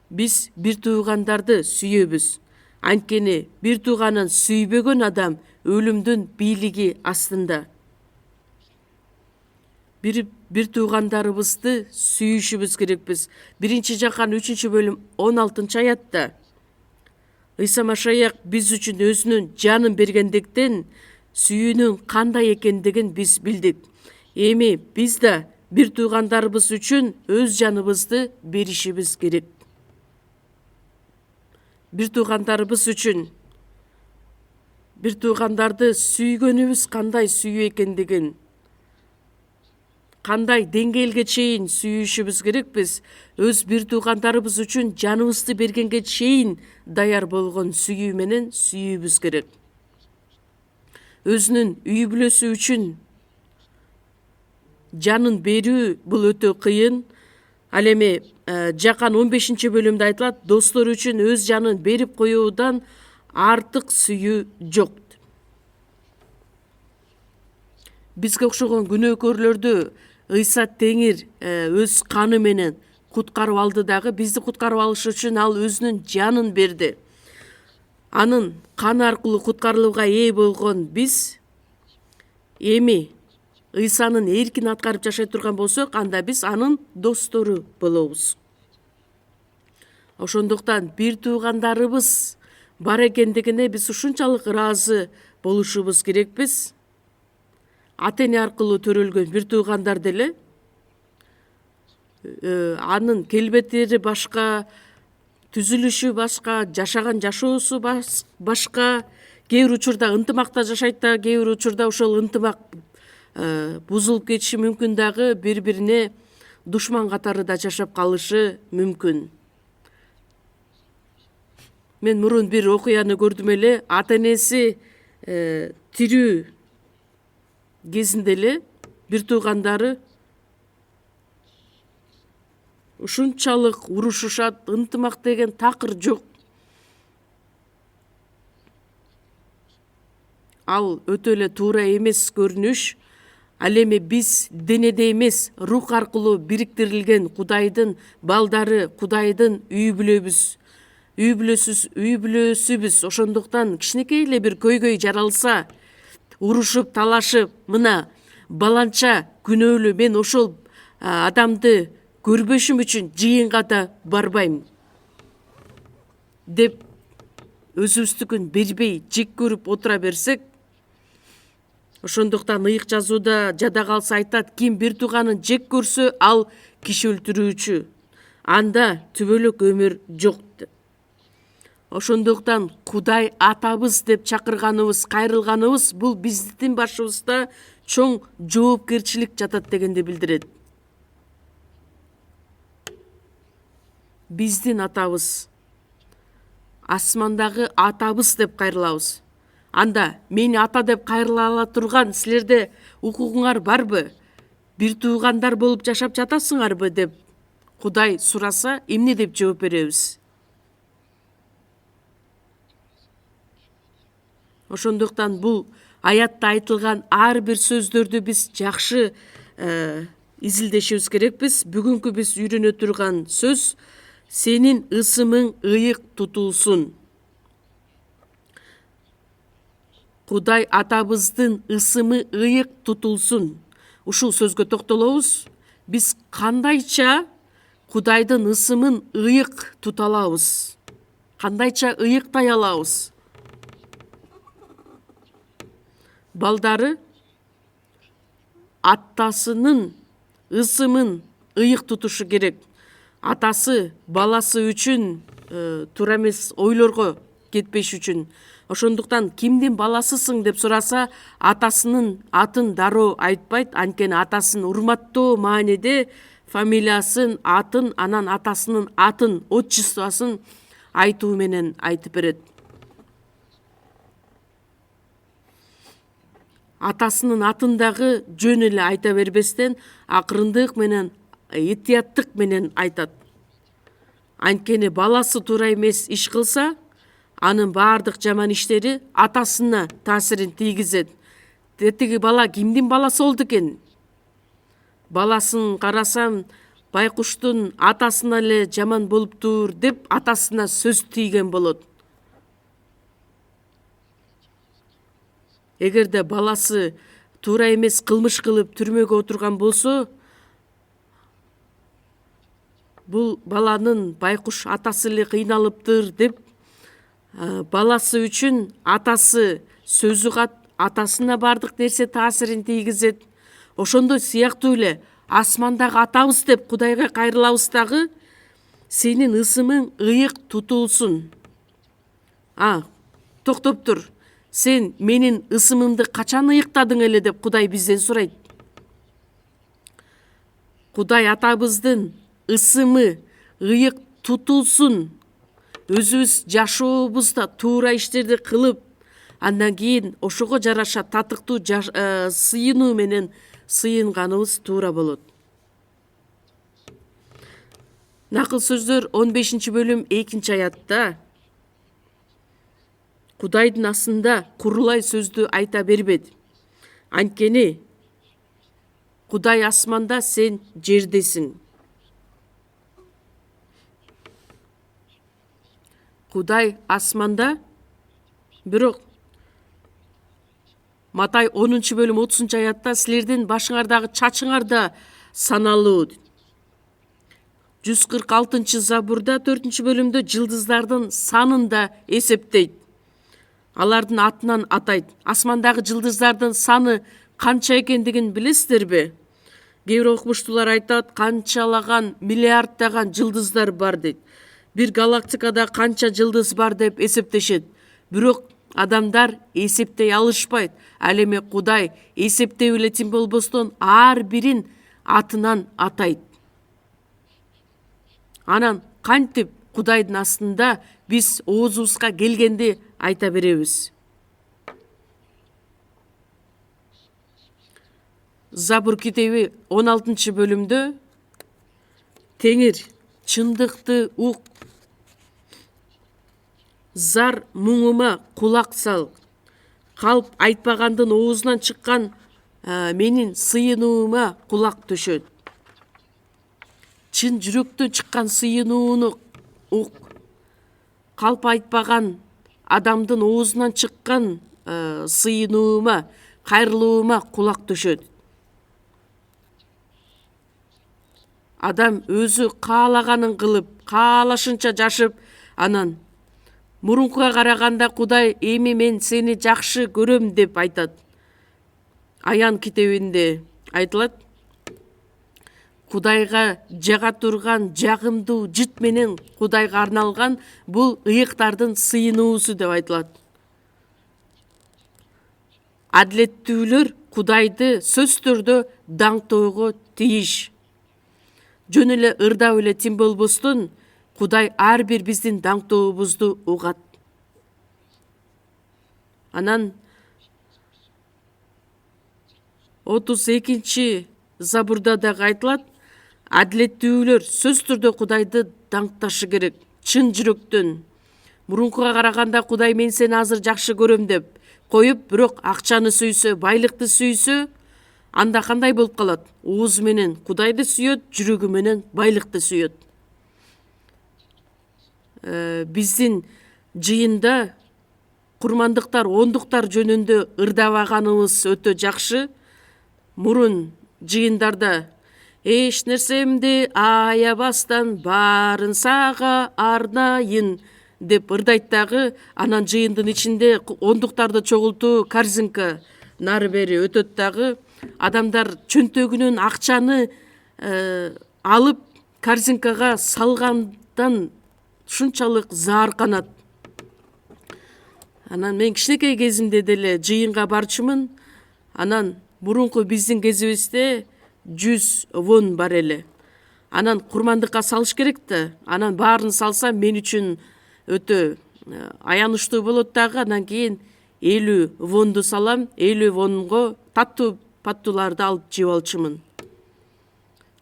Биз бир туугандарды сүйөбүз. Анткени бир тууганын сүйбөгөн адам өлүмдүн бийлиги астында. Бир туугандарыбызды сүйүшүбүз керекпиз. 1-Жакан 3-бөлүм 16-аятта Ыйса Машаяк биз үчүн өзүнүн жанын бергендиктен сүйүүнүн кандай экендигин биз билдик. Эми биз да бир туугандарыбыз үчүн өз жаныбызды беришибиз керек. Бир туугандарыбыз үчүн бир туугандарды сүйгөнүбүз кандай сүйүү экендигин, кандай деңгээлге чейин сүйүшүбүз керекпиз. Өз бир туугандарыбыз үчүн жаныбызды бергенге чейин даяр болгон сүйүү менен сүйүүбүз керек. Өзүнүн үй бүлөсү үчүн жанын берүү бул өтө кыйын. Ал эми Жакан 15-бөлүмдө айтылат, достор үчүн өз жанын берип коюудан артык сүйүү жок. Бизге окшогон күнөөкөрлөрдү Ыйса Теңир өз каны менен куткарып алды дагы, бизди куткарып алыш үчүн ал өзүнүн жанын берди. Анын каны аркылуу куткарылууга ээ болгон биз эми Ыйсанын эркин аткарып жашай турган болсок, анда биз анын достору болобуз. Ошондуктан бир туугандарыбыз бар экендигине биз ушунчалык ыраазы болушубуз керекпиз. Ата-эне аркылуу төрөлгөн бир туугандар деле анын келбеттери башка, түзүлүшү башка, жашаган жашоосу башка. Кээ бир учурда ынтымакта жашайт да, кээ бир учурда ошол ынтымак бузулуп кетиши мүмкүн дагы, бири-бирине душман катары да жашап калышы мүмкүн. Мен мурун бир окуяны көрдүм эле. Ата-энеси тирүү кезинде эле бир туугандары ушунчалык урушушат, ынтымак деген такыр жок. Ал өтө эле туура эмес көрүнүш. Ал эми биз денеде эмес, рух аркылуу бириктирилген Кудайдын балдары, Кудайдын үй бүлөсүбүз. Ошондуктан кичинекей эле бир көйгөй жаралса, урушуп, талашып, мына баланча күнөөлүү, мен ошол адамды көрбөшүм үчүн жыйынга да барбайм деп өзүбүздүкүн бербей жек көрүп отура берсек, ошондуктан ыйык жазууда жада калса айтат, ким бир тууганын жек көрсө, ал киши өлтүрүүчү. Анда түбөлүк өмүр жок. Ошондуктан Кудай атабыз деп чакырганыбыз, кайрылганыбыз бул биздин башыбызда чоң жоопкерчилик жатат дегенди билдирет. Биздин атабыз, асмандагы атабыз деп кайрылабыз. Анда мени ата деп кайрыла ала турган силерде укугуңар барбы? Бир туугандар болуп жашап жатасыңарбы деп Кудай сураса, эмне деп жооп беребиз? Ошондуктан бул аятта айтылган ар бир сөздөрдү биз жакшы изилдешибиз керекпиз. Бүгүнкү биз үйрөнө турган сөз: сенин ысымың ыйык тутулсун. Кудай атабыздын ысымы ыйык тутулсун. Ушул сөзгө токтолобуз. Биз кандайча Кудайдын ысымын ыйык тута алабыз? Кандайча ыйыктай алабыз? Балдары атасынын ысымын ыйык тутушу керек. Атасы баласы үчүн туура эмес ойлорго кетпеш үчүн. Ошондуктан кимдин баласысың деп сураса, атасынын атын дароо айтпайт. Анткени атасын урматтоо мааниде фамилиясын, атын, анан атасынын атын, отчествосын айтуу менен айтып берет. Атасынын атын дагы жөн эле айта бербестен, акырындык менен, этияттык менен айтат. Анткени баласы туура эмес иш кылса, анын баардык жаман иштери атасына таасирин тийгизет. Тетиги бала кимдин баласы болду экен? Баласын карасам, байкуштун атасына эле жаман болуптур деп атасына сөз тийген болот. Эгерде баласы туура эмес кылмыш кылып түрмөгө отурган болсо, бул баланын байкуш атасы эле кыйналыптыр деп баласы үчүн атасы сөзү кат, атасына баардык нерсе таасирин тийгизет. Ошондой сыяктуу эле асмандагы атабыз деп Кудайга кайрылабыз дагы, сенин ысымың ыйык тутулсун. Токтоп тур. Сен менин ысымымды качан ыйыктадың эле деп Кудай бизден сурайт. Кудай атабыздын ысымы ыйык тутулсун. Өзүбүз жашообузда туура иштерди кылып, андан кийин ошого жараша татыктуу сыйынуу менен сыйынганыбыз туура болот. Накыл сөздөр 15-бөлүм 2-аятта Кудайдын астында курулай сөздү айта бербет. Анткени Кудай асманда, сен жердесиң. Кудай асманда, бирок Матай 10-бөлүм 30-аятта силердин башыңардагы чачыңар да саналуу. 146 Забурда 4-бөлүмдө жылдыздардын санын да эсептейт. Алардын атынан атайт. Асмандагы жылдыздардын саны канча экендигин билесиздерби? Кээ бир окумуштуулар айтат, канчалаган миллиарддаган жылдыздар бар дейт. Бир галактикада канча жылдыз бар деп эсептешет. Бирок адамдар эсептей алышпайт. Ал эми Кудай эсептей билетин болбостон ар бирин атынан атайт. Анан кантип Кудайдын астында биз оозубузга келгенди айта беребиз. Забур китеби 16-бөлүмдө Теңир чындыкты ук, зар муңума кулак сал, калп айтпагандын оозунан чыккан менин сыйынуума кулак төшөт. Чын жүрөктөн чыккан сыйынууну ук, калп айтпаган адамдын оозунан чыккан сыйынуума, кайрылуума кулак төшөт. Адам өзү каалаганын кылып, каалашынча жашып, анан мурункуга караганда Кудай эми мен сени жакшы көрөм деп айтат. Аян китебинде айтылат, Кудайга жага турган жагымдуу жыт менен Кудайга арналган бул ыйыктардын сыйынуусу деп айтылат. Адилеттүүлөр Кудайды сөз түрдө даңктоого тийиш. Жөн эле ырдап эле тим болбостон, Кудай ар бир биздин даңктообузду угат. Анан 32 Забурда дагы айтылат, адилеттүүлөр сөз түрдө Кудайды даңкташы керек, чын жүрөктөн. Мурункуга караганда Кудай мен сени азыр жакшы көрөм деп коюп, бирок акчаны сүйсө, байлыкты сүйсө, анда кандай болуп калат? Оозу менен Кудайды сүйөт, жүрөгү менен байлыкты сүйөт. Биздин жыйында курмандыктар, ондуктар жөнүндө ырдабаганыбыз өтө жакшы. Мурун жыйындарда эч нерсемди аябастан баарын сага арнайын деп ырдайт дагы, анан жыйындын ичинде ондуктарды чогултуу, корзинка нары бери өтөт дагы. Адамдар чөнтөгүнөн акчаны алып корзинкага салгандан ушунчалык заарканат. Анан мен кичинекей кезимде деле жыйынга барчумун. Анан мурунку биздин кезибизде 100 вон бар эле. Анан курмандыкка салыш керек да. Анан баарын салсам мен үчүн өтө аянычтуу болот дагы. Анан кийин 50 вонду салам, 50 вонго таттуу паттууларды алып жеп алчумун.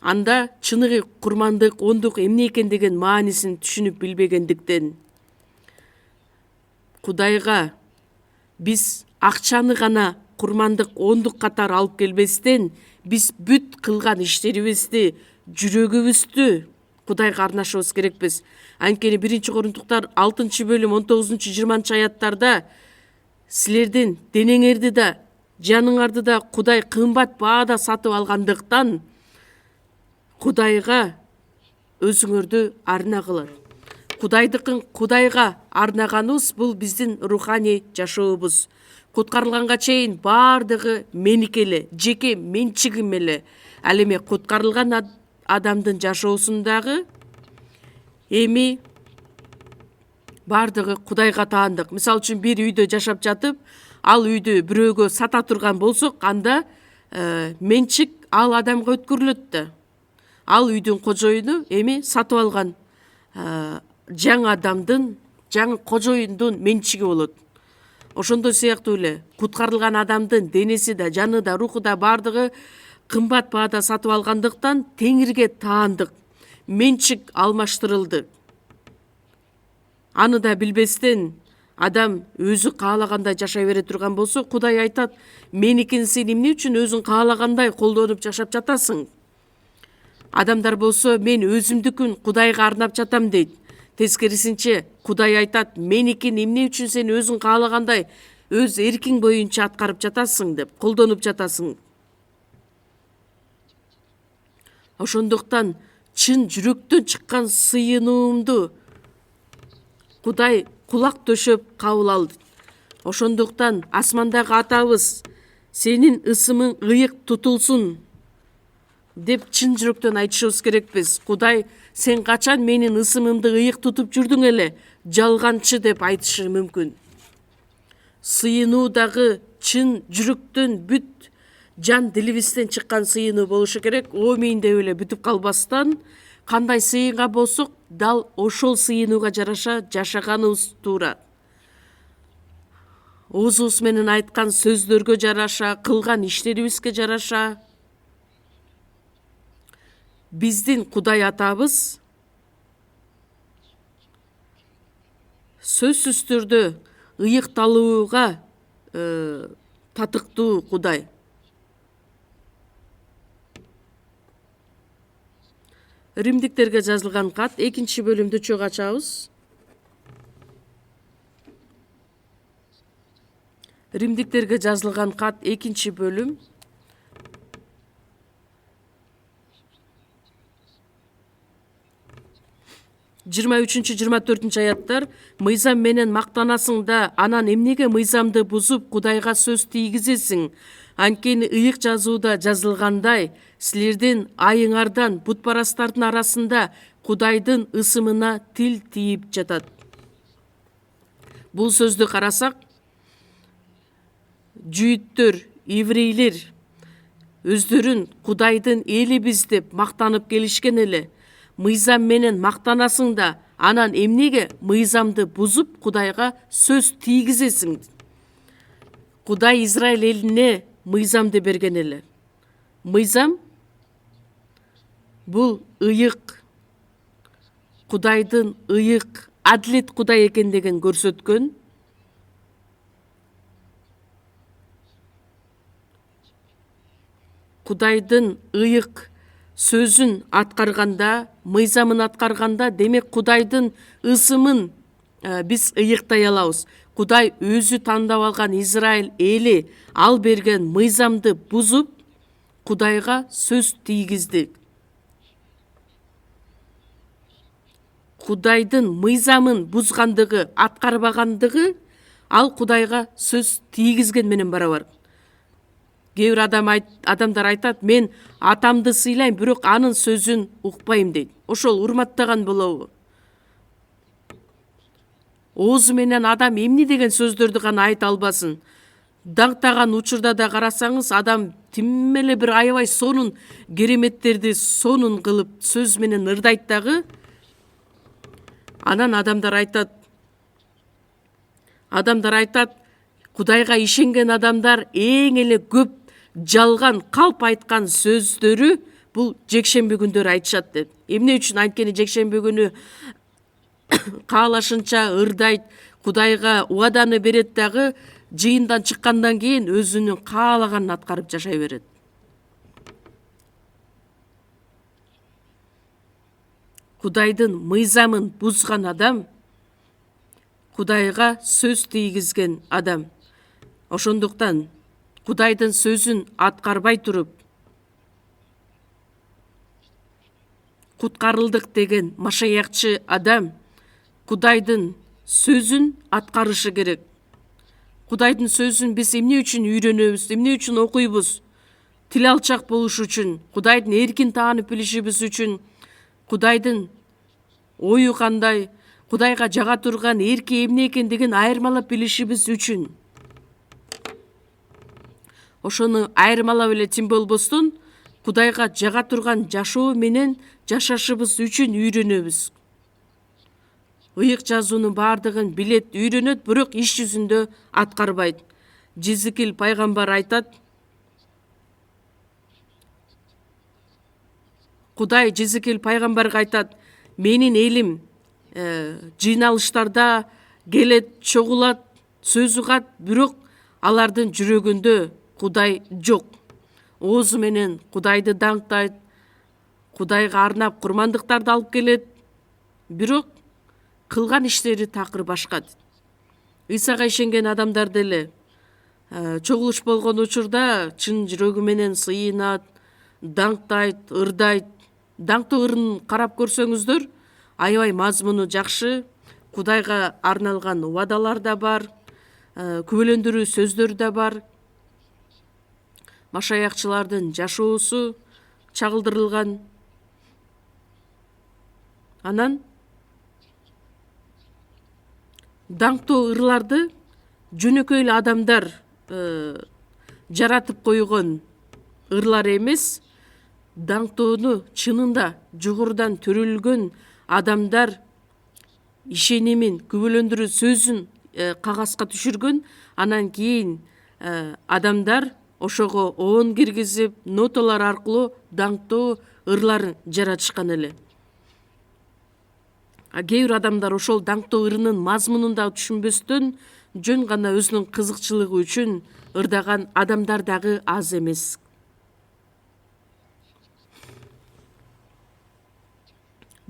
анда чыныгы курмандык, ондук эмне экендигин маанисин түшүнүп билбегендиктен Кудайга биз акчаны гана курмандык, ондук катары алып келбестен, биз бүт кылган иштерибизди, жүрөгүбүздү Кудайга арнашыбыз керекпиз. Анткени 1-Корунтуктар 6-бөлүм 19-20 аяттарда силердин денеңерди да, жаныңарды да Кудай кымбат баада сатып алгандыктан Кудайга өзүңөрдү арнагыла. Кудайдыкын Кудайга арнаганыбыз бул биздин руханий жашообуз. Куткарылганга чейин бардыгы меники эле, жеке менчигим эле. Ал эми куткарылган адамдын жашоосундагы эми бардыгы Кудайга таандык. Мисалы үчүн бир үйдө жашап жатып, ал үйдү бирөөгө сата турган болсок, анда менчик ал адамга өткөрүлөт да. Ал үйдүн кожоюну эми сатып алган жаңы адамдын, жаңы кожоюндун менчиги болот. Ошондой сыяктуу эле куткарылган адамдын денеси да, жаны да, руху да бардыгы кымбат баада сатып алгандыктан Теңирге таандык, менчик алмаштырылды. Аны да билбестен адам өзү каалагандай жашай бере турган болсо, Кудай айтат, меникин сен эмне үчүн өзүң каалагандай колдонуп жашап жатасың? Адамдар болсо, мен өзүмдүкүн Кудайга арнап жатам дейт. Тескерисинче Кудай айтат, меникин эмне үчүн сен өзүң каалагандай өз эркиң боюнча аткарып жатасың деп, колдонуп жатасың. Ошондуктан чын жүрөктөн чыккан сыйынуумду Кудай кулак төшөп кабыл алды. Ошондуктан асмандагы атабыз сенин ысымың ыйык тутулсун деп чын жүрөктөн айтышыбыз керекпиз. Кудай, сен качан менин ысымымды ыйык тутуп жүрдүң эле, жалганчы деп айтышы мүмкүн. Сыйынуу дагы чын жүрөктөн, бүт жан дилибизден чыккан сыйынуу болушу керек. Омейин деп эле бүтүп калбастан, кандай сыйынга болсок, дал ошол сыйынууга жараша жашаганыбыз туура. Оозубуз менен айткан сөздөргө жараша, кылган иштерибизге жараша биздин Кудай атабыз сөзсүз түрдө ыйыкталууга татыктуу Кудай. Римдиктерге жазылган кат 2-бөлүмдү чөг ачабыз. Римдиктерге жазылган кат 2-бөлүм 23-24 аяттар. Мыйзам менен мактанасың да, анан эмнеге мыйзамды бузуп Кудайга сөз тийгизесиң? Анткени ыйык жазууда жазылгандай, силердин айыңардан бутпарастардын арасында Кудайдын ысымына тил тийип жатат. Бул сөздү карасак, жүйүттөр, еврейлер өздөрүн Кудайдын элибиз деп мактанып келишкен эле. Мыйзам менен мактанасың да, анан эмнеге мыйзамды бузуп Кудайга сөз тийгизесиң? Кудай Израиль элине мыйзамды берген эле. Мыйзам бул ыйык, Кудайдын ыйык, адилет Кудай экендигин көрсөткөн. Кудайдын ыйык сөзүн аткарганда, мыйзамын аткарганда, демек Кудайдын ысымын биз ыйыктай алабыз. Кудай өзү тандап алган Израиль эли ал берген мыйзамды бузуп, Кудайга сөз тийгизди. Кудайдын мыйзамын бузгандыгы, аткарбагандыгы ал Кудайга сөз тийгизген менен барабар. Кээ бир адамдар айтат, мен атамды сыйлайм, бирок анын сөзүн укпайм дейт. Ошол урматтаган болобу? Оозу менен адам эмне деген сөздөрдү гана айта албасын? Даңктаган учурда да карасаңыз, адам тим эле бир аябай сонун кереметтерди сонун кылып сөз менен ырдайт дагы. Анан адамдар айтат, Кудайга ишенген адамдар эң эле көп жалган, калп айткан сөздөрү бул жекшемби күндөрү айтышат деп. Эмне үчүн анткени жекшемби күнү каалашынча ырдайт, Кудайга убаданы берет дагы жыйындан чыккандан кийин өзүнүн каалаганын аткарып жашай берет. Кудайдын мыйзамын бузган адам Кудайга сөз тийгизген адам. Ошондуктан Кудайдын сөзүн аткарбай туруп куткарылдык деген машаякчы адам Кудайдын сөзүн аткарышы керек. Кудайдын сөзүн биз эмне үчүн үйрөнөбүз, эмне үчүн окуйбуз? Тил алчак болуш үчүн, Кудайдын эркин таанып билишибиз үчүн, Кудайдын ою кандай, Кудайга жага турган эрки эмне экендигин айырмалап билишибиз үчүн. Ошону айырмалап эле тим болбостон, Кудайга жага турган жашоо менен жашашыбыз үчүн үйрөнөбүз. Ыйык жазуунун баардыгын билет, үйрөнөт, бирок иш жүзүндө аткарбайт. Жезикил пайгамбар айтат, Кудай Жезикил пайгамбарга айтат, менин элим жыйналыштарда келет, чогулат, сөз угат, бирок алардын жүрөгүндө Кудай жок. Оозу менен Кудайды даңктайт, Кудайга арнап курмандыктарды алып келет, бирок кылган иштери такыр башка. Ыйсага ишенген адамдар деле чогулуш болгон учурда чын жүрөгү менен сыйынат, даңктайт, ырдайт. Даңктуу ырын карап көрсөңүздөр, аябай мазмуну жакшы, Кудайга арналган убадалар да бар, күбөлөндүрүү сөздөр да бар. Машаякчылардын жашоосу чагылдырылган. Анан даңктуу ырларды жөнөкөй эле адамдар жаратып койгон ырлар эмес, даңктоону чынында жогорудан төрөлгөн адамдар ишенимин, күбөлөндүрүү сөзүн кагазга түшүргөн, анан кийин адамдар ошого оон киргизип, ноталар аркылуу даңктоо ырларын жаратышкан эле. Кээ бир адамдар ошол даңктоо ырынын мазмунун да түшүнбөстөн жөн гана өзүнүн кызыкчылыгы үчүн ырдаган адамдар дагы аз эмес.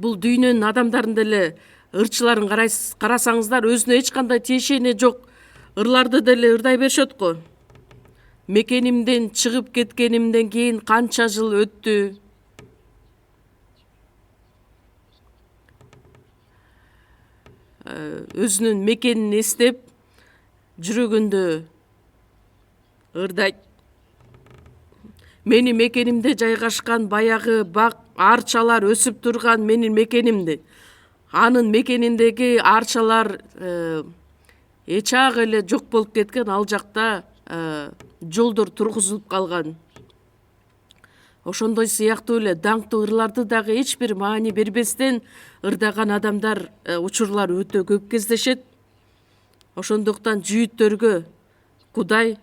Бул дүйнөнүн адамдарын деле ырчыларын карасаңыздар, өзүнө эч кандай тиешене жок ырларды деле ырдай беришет го. Мекенимден чыгып кеткенимден кийин канча жыл өттү. Өзүнүн мекенин эстеп, жүрөгүндө ырдайт. Менин мекенимде жайгашкан баягы бак, арчалар өсүп турган менин мекенимди. Анын мекениндеги арчалар эчак эле жок болуп кеткен, ал жакта жолдор тургузулуп калган. Ошондой сыяктуу эле даңктуу ырларды дагы эч бир маани бербестен ырдаган адамдар учурлар өтө көп кездешет. Ошондуктан жүйүттөргө Кудай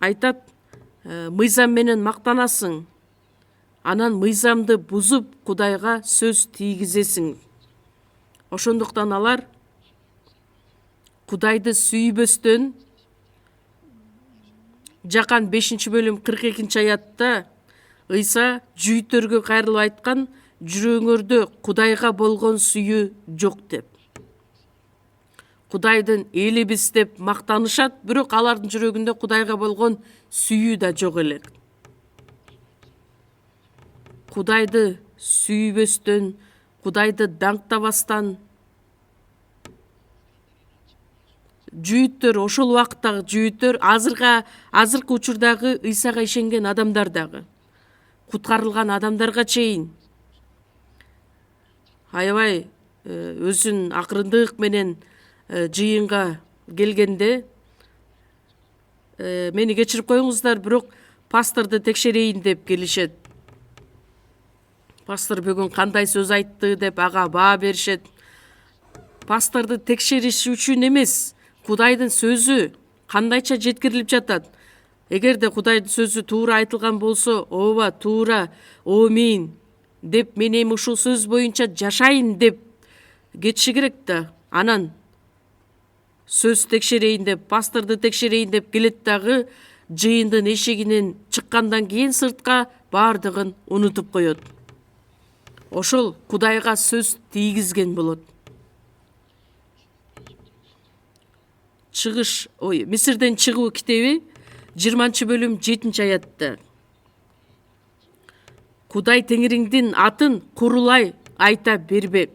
айтат, мыйзам менен мактанасың, анан мыйзамды бузуп Кудайга сөз тийгизесиң. Ошондуктан алар Кудайды сүйбөстөн, Жакан 5-бөлүм 42-аятта Ыйса жүйүттөргө кайрылып айткан, жүрөгүңөрдө Кудайга болгон сүйүү жок деп. Кудайдын элибиз деп мактанышат, бирок алардын жүрөгүндө Кудайга болгон сүйүү да жок эле. Кудайды сүйбөстөн, Кудайды даңктабастан жүйүттөр, ошол убакыттагы жүйүттөр, азыркы учурдагы Ыйсага ишенген адамдар дагы, куткарылган адамдарга чейин аябай өзүн акырындык менен жыйынга келгенде, мени кечирип коюңуздар, бирок пасторду текшерейин деп келишет. Пастор бүгүн кандай сөз айтты деп ага баа беришет. Пасторду текшериш үчүн эмес, Кудайдын сөзү кандайча жеткирилип жатат. Эгерде Кудайдын сөзү туура айтылган болсо, ооба туура, омин деп мен эми ушул сөз боюнча жашайын деп кетиши керек да. Анан сөз текшерейин деп, пасторду текшерейин деп келет дагы жыйындын эшигинен чыккандан кийин сыртка бардыгын унутуп коет. Ошол Кудайга сөз тийгизген болот. Мисирден чыгуу китеби 20-бөлүм 7-аятта. Кудай Теңириңдин атын курулай айта бербе.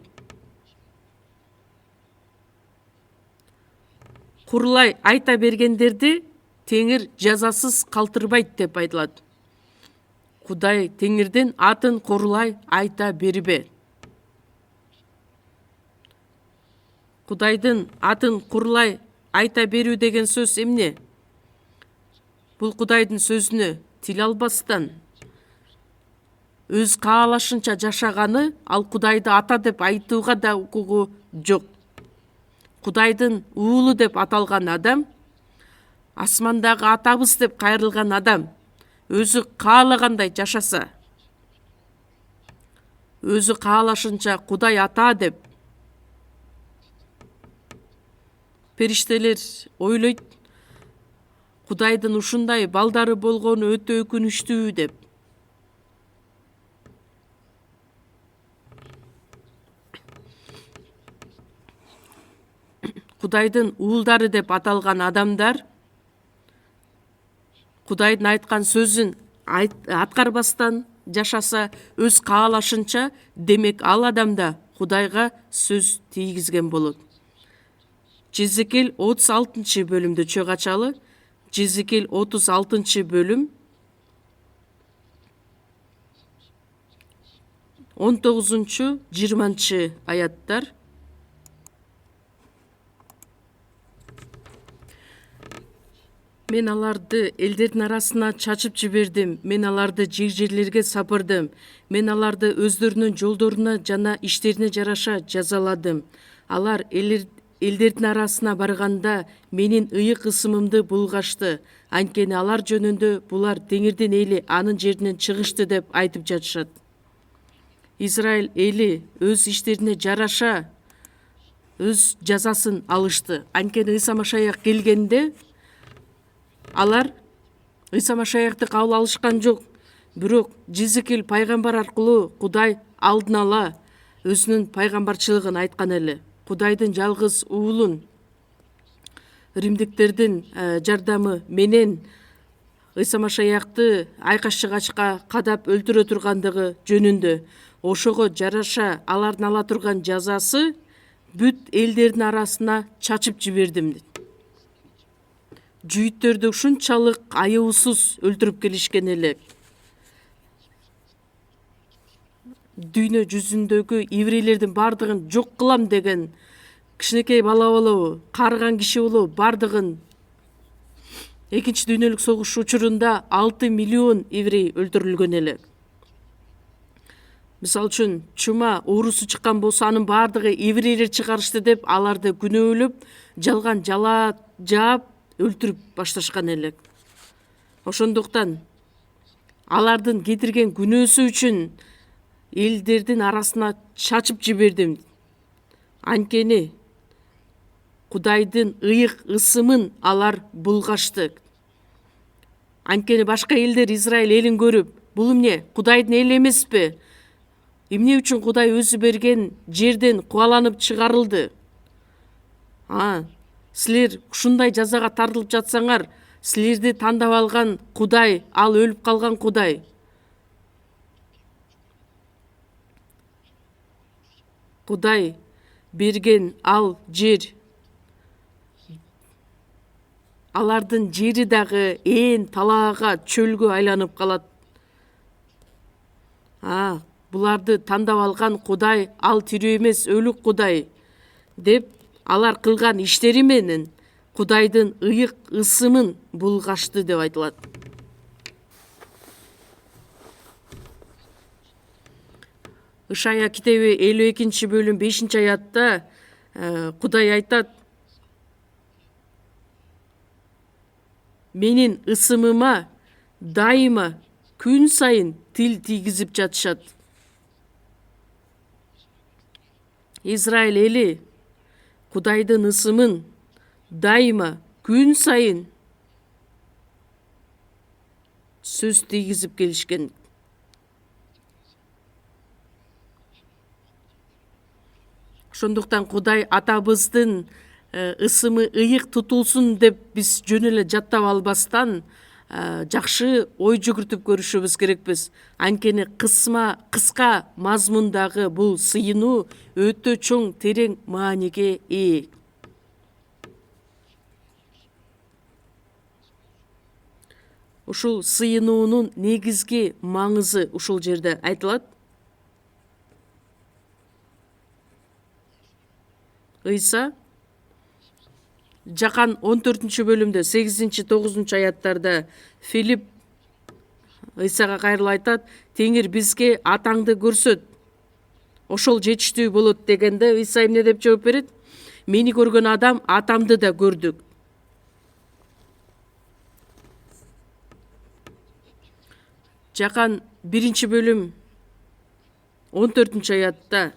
Курулай айта бергендерди Теңир жазасыз калтырбайт деп айтылат. Кудай Теңирдин атын курулай айта бербе. Кудайдын атын курулай айта берүү деген сөз эмне? Бул Кудайдын сөзүнө тил албастан, өз каалашынча жашаганы, ал Кудайды ата деп айтууга да укугу жок. Кудайдын уулу деп аталган адам, асмандагы атабыз деп кайрылган адам, өзү каалагандай жашаса, өзү каалашынча Кудай ата деп, периштелер ойлойт, Кудайдын ушундай балдары болгону өтө өкүнүчтүү деп. Кудайдын уулдары деп аталган адамдар Кудайдын айткан сөзүн аткарбастан жашаса, өз каалашынча, демек ал адамда Кудайга сөз тийгизген болот. Жезекел 36-бөлүмдү чөг ачалы. Жезекел 36-бөлүм 19-20 аяттар. Мен аларды элдердин арасына чачып жибердим, мен аларды жер-жерлерге сапырдым, мен аларды өздөрүнүн жолдоруна жана иштерине жараша жазаладым. Алар элдердин арасына барганда менин ыйык ысымымды булгашты. Анткени алар жөнүндө булар Теңирдин эли анын жеринен чыгышты деп айтып жатышат. Израиль эли өз иштерине жараша өз жазасын алышты. Анткени Ыйса Машаяк келгенде алар Ыйса Машаякты кабыл алышкан жок. Бирок Жезекел пайгамбар аркылуу Кудай алдын ала өзүнүн пайгамбарчылыгын айткан эле. Кудайдын жалгыз уулун римдиктердин жардамы менен Ыйса Машаякты айкаш жыгачка кадап өлтүрө тургандыгы жөнүндө. Ошого жараша алардын ала турган жазасы бүт элдердин арасына чачып жибердим. Жүйүттөрдү ушунчалык аяусуз өлтүрүп келишкен эле. Дүйнө жүзүндөгү еврейлердин бардыгын жок кылам деген кичинекей бала болобу, карыган киши болобу, бардыгын Экинчи дүйнөлүк согуш учурунда 6 миллион еврей өлтүрүлгөн эле. Мисалы үчүн, чума оорусу чыккан болсо, анын бардыгы еврейлер чыгарышты деп аларды күнөөлөп, жалган жала жаап өлтүрүп башташкан элек. Ошондуктан алардын кетирген күнөөсү үчүн элдердин арасына чачып жибердим. Анткени Кудайдын ыйык ысымын алар булгашты. Анткени башка элдер Израиль элин көрүп, бул эмне, Кудайдын эли эмеспи? Эмне үчүн Кудай өзү берген жерден кубаланып чыгарылды? Силер ушундай жазага тартылып жатсаңар, силерди тандап алган Кудай, ал өлүп калган Кудай. Кудай берген ал жер, алардын жери дагы талаага, чөлгө айланып калат. Буларды тандап алган Кудай, ал тирүү эмес, өлүк Кудай деп алар кылган иштери менен Кудайдын ыйык ысымын булгашты деп айтылат. Ышая китеби 52-бөлүм 5-аятта Кудай айтат: менин ысымыма дайыма күн сайын тил тийгизип жатышат. Израиль эли Кудайдын ысымын дайыма күн сайын сөз тийгизип келишкен. Ошондуктан Кудай атабыздын ысымы ыйык тутулсун деп биз жөн эле жаттап албастан жакшы ой жүгүртүп көрүшүбүз керекпиз. Анткени кыска мазмундагы бул сыйынуу өтө чоң терең мааниге ээ. Ушул сыйынуунун негизги маңызы ушул жерде айтылат. Ыйса Жакан 14-бөлүмдө 8-9 аяттарда Филипп Ыйсага кайрылып айтат: "Теңир бизге атаңды көрсөт, ошол жетиштүү болот" дегенде Ыйса эмне деп жооп берет? "Мени көргөн адам атамды да көрдү". Жакан 1-бөлүм 14-аятта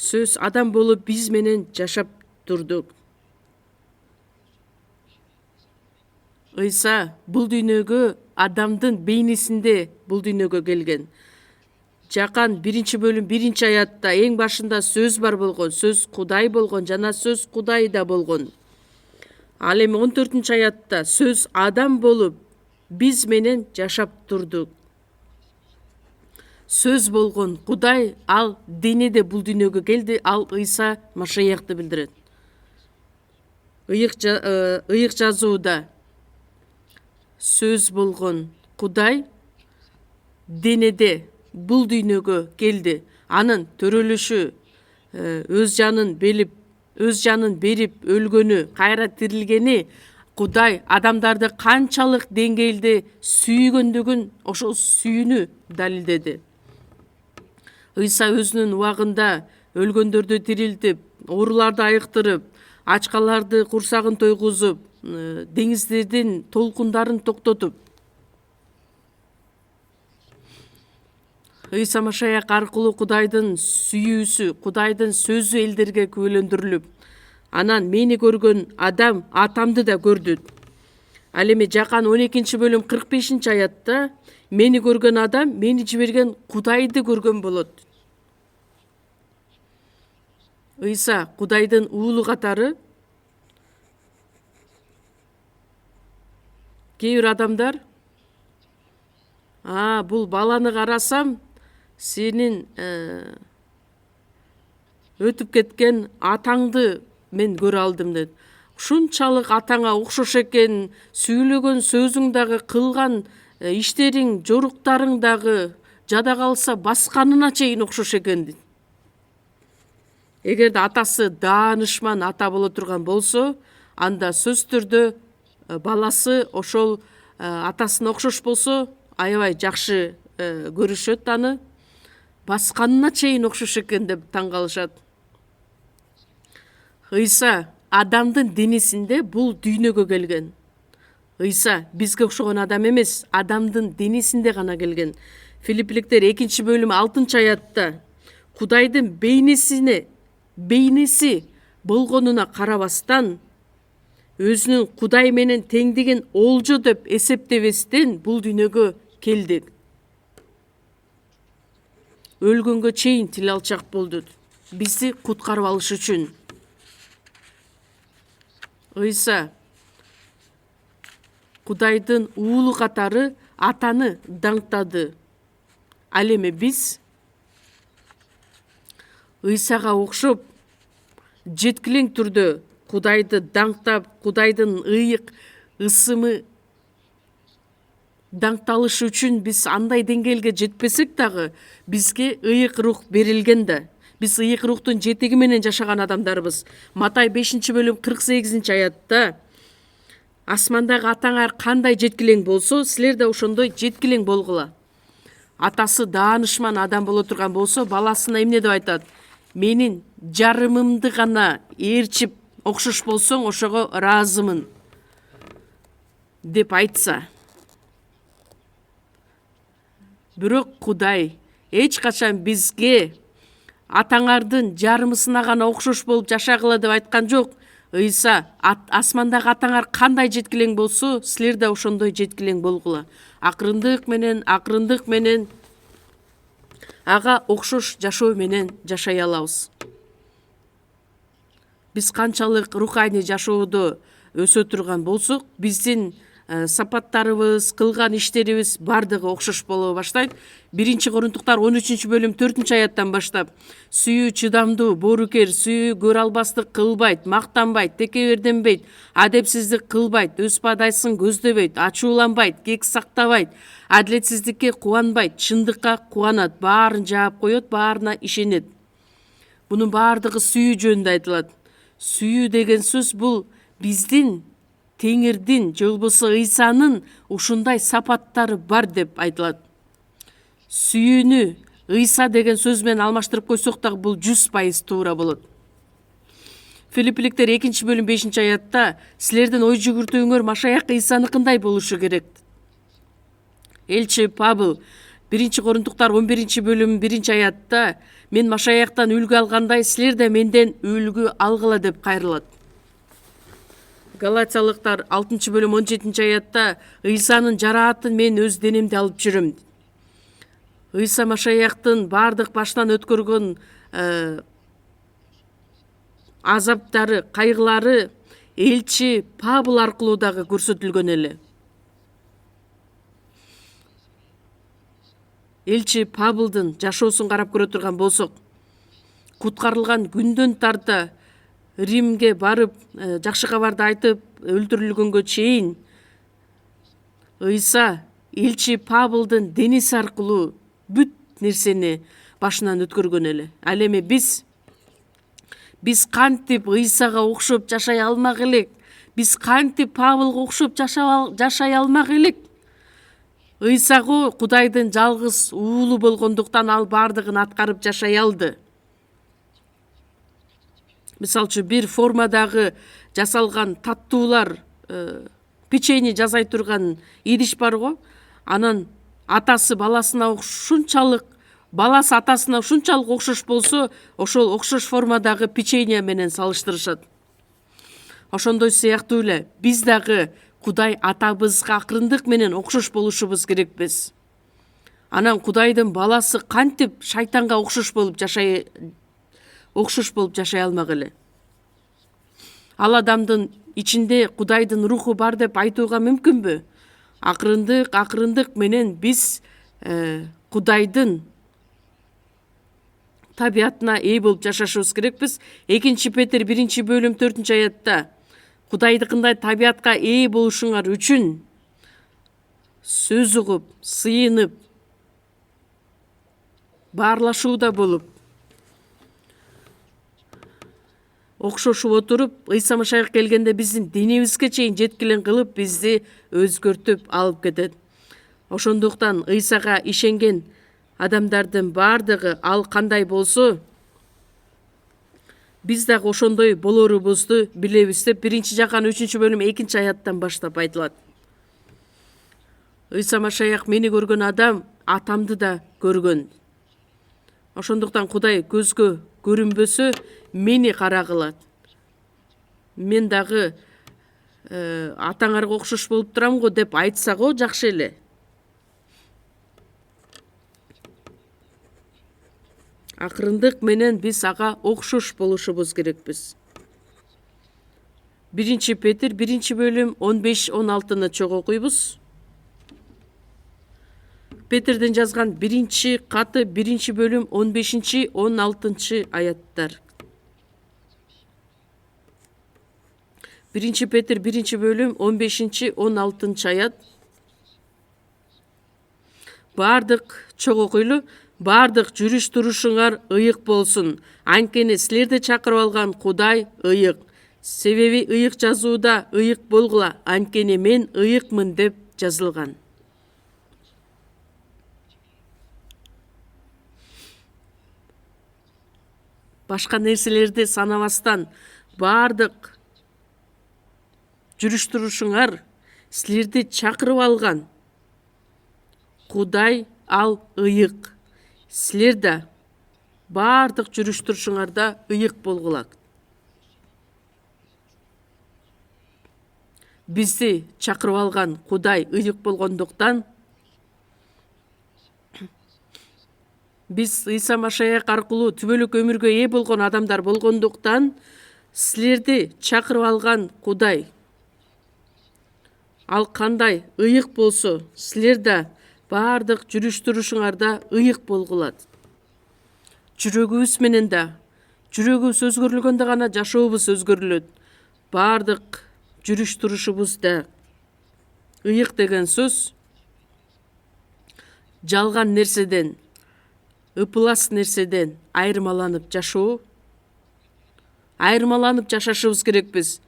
сөз адам болуп биз менен жашап турдук. Ыйса бул дүйнөгө адамдын бейнесинде бул дүйнөгө келген. Жакан 1-бөлүм 1-аятта эң башында сөз бар болгон, сөз Кудай болгон жана сөз Кудай да болгон. Ал эми 14-аятта сөз адам болуп биз менен жашап турдук. Сөз болгон Кудай ал денеде бул дүйнөгө келди, ал Ыйса Машаякты билдирет. Ыйык жазууда сөз болгон Кудай денеде бул дүйнөгө келди. Анын төрөлүшү, өз жанын берип өлгөнү, кайра тирилгени Кудай адамдарды канчалык деңгээлде сүйгөндүгүн, ошол сүйүүнү далилдеди. Ыйса өзүнүн убагында өлгөндөрдү тирилтип, ооруларды айыктырып, ачкаларды курсагын тойгузуп, деңиздердин толкундарын токтотуп, Ыйса Машаяк аркылуу Кудайдын сүйүүсү, Кудайдын сөзү элдерге күбөлөндүрүлүп, анан мени көргөн адам атамды да көрдү. Ал эми Жакан 12-бөлүм 45-аятта мени көргөн адам мени жиберген Кудайды көргөн болот. Ыйса Кудайдын уулу катары. Кээ бир адамдар бул баланы карасам сенин өтүп кеткен атаңды мен көрө алдым деді. Ушунчалык атаңа окшош экен, сүйлөгөн сөзүң дагы, кылган иштериң, жоруктарың дагы, жада калса басканына чейин окшош экен дейт. Эгерде атасы даанышман ата боло турган болсо, анда сөз түрдө баласы ошол атасына окшош болсо, аябай жакшы көрүшөт аны. Басканына чейин окшош экен деп таң калышат. Ыйса адамдын денесинде бул дүйнөгө келген. Ыйса бизге окшогон адам эмес, адамдын денесинде гана келген. Филиппиликтер 2-бөлүм 6-аятта Кудайдын бейнеси болгонуна карабастан, өзүнүн Кудай менен теңдигин олжо деп эсептебестен бул дүйнөгө келди. Өлгөнгө чейин тил алчак болду, бизди куткарып алыш үчүн. Ыйса Кудайдын уулу катары атаны даңктады. Ал эми биз Ыйсага окшоп жеткилең түрдө Кудайды даңктап, Кудайдын ыйык ысымы даңкталышы үчүн биз андай деңгээлге жетпесек дагы, бизге ыйык рух берилген да. Биз ыйык рухтун жетеги менен жашаган адамдарбыз. Матай 5-бөлүм 48-аятта асмандагы атаңар кандай жеткилең болсо, силер да ошондой жеткилең болгула. Атасы даанышман адам боло турган болсо, баласына эмне деп айтат? Менин жарымымды гана ээрчип окшош болсоң, ошого ыраазымын. деп айтса, бирок Кудай эч качан бизге атаңардын жарымысына гана окшош болуп жашагыла деп айткан жок. Ыйса асмандагы атаңар кандай жеткилең болсо, силер да ошондой жеткилең болгула. Акырындык менен ага окшош жашоо менен жашай алабыз. Биз канчалык руханий жашоодо өсө турган болсок, биздин сапаттарыбыз, кылган иштерибиз бардыгы окшош боло баштайт. 1-Корунтуктар 13-бөлүм 4-аяттан баштап: сүйүү чыдамдуу, боорукер, сүйүү көр албастык кылбайт, мактанбайт, текеберденбейт, адепсиздик кылбайт, өз падайсын көздөбөйт, ачууланбайт, кек сактабайт, адилетсиздикке кубанбайт, чындыкка кубанат, баарын жаап коет, баарына ишенет. Бунун баардыгы сүйүү жөнүндө айтылат. Сүйүү деген сөз бул биздин Теңирдин же болбосо Ыйсанын ушундай сапаттары бар деп айтылат. Сүйүүнү Ыйса деген сөз менен алмаштырып койсок дагы бул 100% туура болот. Филиппиликтер 2-бөлүм 5-аятта силердин ой жүгүртүүңөр Машаяк Ыйсаныкындай болушу керек. Элчи Павыл 1-Корунтуктар 11-бөлүм 1-аятта мен Машаяктан үлгү алгандай силер да менден үлгү алгыла деп кайрылат. Галатиялыктар 6-бөлүм 17-аятта Ыйсанын жараатын мен өз денемде алып жүрөм. Ыйса Машаяктын бардык баштан өткөргөн азаптары, кайгылары элчи Павыл аркылуу дагы көрсөтүлгөн эле. Элчи Павылдын жашоосун карап көрө турган болсок, куткарылган күндөн тарта Римге барып, жакшы кабарды айтып, өлтүрүлгөнгө чейин Ыйса элчи Павылдын дениси аркылуу бүт нерсени башынан өткөргөн эле. Ал эми биз кантип Ыйсага окшоп жашай алмак элек? Биз кантип Павылга окшоп жашай алмак элек? Ыйсаго Кудайдын жалгыз уулу болгондуктан ал бардыгын аткарып жашай алды. Мисалы үчүн бир формадагы жасалган таттуулар, печенье жасай турган идиш бар го. Анан атасы баласына ушунчалык, баласы атасына ушунчалык окшош болсо, ошол окшош формадагы печенье менен салыштырышат. Ошондой сыяктуу эле биз дагы Кудай атабызга акырындык менен окшош болушубуз керекпиз. Анан Кудайдын баласы кантип шайтанга окшош болуп жашай алмак эле? Ал адамдын ичинде Кудайдын руху бар деп айтууга мүмкүнбү? Акырындык менен биз Кудайдын табиятына ээ болуп жашашыбыз керекпиз. 2-Петр 1-бөлүм 4-аятта Кудайдыкындай табиятка ээ болушуңар үчүн сөз угуп, сыйынып, баарлашууда болуп, окшошуп отуруп, Ыйса Машаяк келгенде биздин денебизге чейин жеткилең кылып, бизди өзгөртүп алып кетет. Ошондуктан Ыйсага ишенген адамдардын бардыгы ал кандай болсо, биз дагы ошондой болорубузду билебиз деп 1-Жакан 3-бөлүм 2-аяттан баштап айтылат. Ыйса Машаяк мени көргөн адам атамды да көргөн. Ошондуктан Кудай көзгө көрүнбөсө мени карагылат. Мен дагы атаңарга окшош болуп турам го деп айтса го жакшы эле. Акырындык менен биз ага окшош болушубуз керекпиз. 1-Петр 1-бөлүм 15-16 чогуу окуйбуз. Петрдин жазган 1-каты 1-бөлүм 15-16 аяттар. 1-Петр 1-бөлүм 15-16 аят. Бардык чогуу окуйлу. Бардык жүрүш турушуңар ыйык болсун. Анткени силерди чакырып алган Кудай ыйык. Себеби ыйык жазууда ыйык болгула, анткени мен ыйыкмын деп жазылган. Башка нерселерди санабастан бардык жүрүш турушуңар Силерди чакырып алган Кудай ал ыйык. Силер да бардык жүрүш турушуңарда ыйык болгула. Бизди чакырып алган Кудай ыйык болгондуктан биз Ыйса Машаяк аркылуу түбөлүк өмүргө ээ болгон адамдар болгондуктан силерди чакырып алган Кудай ал кандай ыйык болсо, силер да бардык жүрүш турушуңарда ыйык болгулат. Жүрөгүбүз менен да, жүрөгүбүз өзгөрүлгөндө гана жашообуз өзгөрүлөт. Бардык жүрүш турушубузда ыйык деген сөз жалган нерседен, ыпылас нерседен айырмаланып жашоо. Айырмаланып жашашыбыз керекпиз.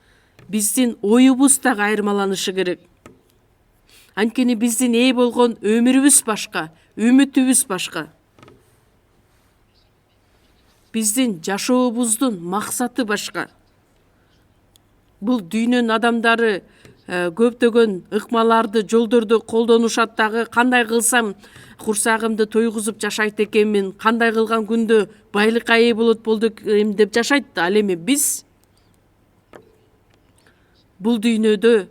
Биздин оюбуз дагы айырмаланышы керек. Анткени биздин ээ болгон өмүрүбүз башка, үмүтүбүз башка. Биздин жашообуздун максаты башка. Бул дүйнөнүн адамдары көптөгөн ыкмаларды, жолдорду колдонушат дагы. Кандай кылсам курсагымды тойгузуп жашайт экенмин, кандай кылган күндө байлыкка ээ болот деп жашайт да. Ал эми биз бул дүйнөдө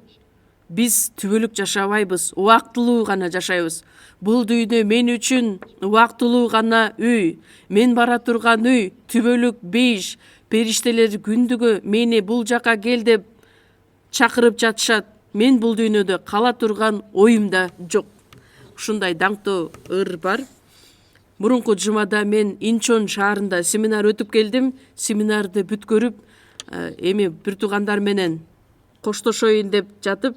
биз түбөлүк жашабайбыз, убактылуу гана жашайбыз. Бул дүйнө мен үчүн убактылуу гана үй. Мен бара турган үй түбөлүк бейиш. Периштелер күндүгө мени бул жака кел деп чакырып жатышат. Мен бул дүйнөдө кала турган оюмда жок. Ушундай даңктуу ыр бар. Мурунку жумада мен Инчон шаарында семинар өтүп келдим. Семинарды бүткөрүп, эми бир туугандар менен коштошоюн деп жатып,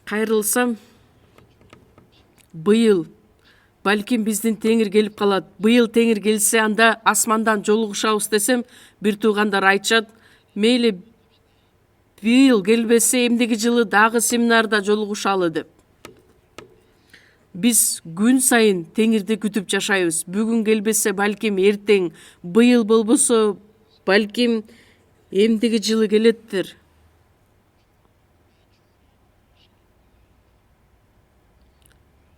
кайрылсам, быйыл балким биздин теңир келип калат. Быйыл теңир келсе, анда асмандан жолугушабыз десем, бир туугандар айтышат, мейли быйыл келбесе, эмдиги жылы дагы семинарда жолугушалы деп. Биз күн сайын теңирди күтүп жашайбыз. Бүгүн келбесе, балким эртең, быйыл болбосо, балким эмдиги жылы келеттир.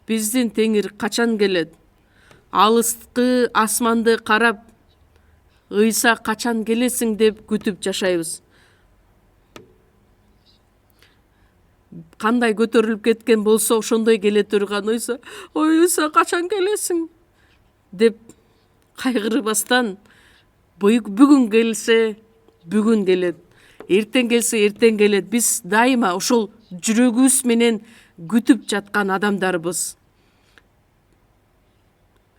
Биздин теңир качан келет? Алыскы асманды карап, Ыйса качан келесиң деп күтүп жашайбыз. Кандай көтөрүлүп кеткен болсо, ошондой келе турган Ыйса, ой Ыйса качан келесиң деп кайгырбастан, бүгүн келсе, бүгүн келет. Эртең келсе, эртең келет. Биз дайыма ошол жүрөгүбүз менен күтүп жаткан адамдарбыз.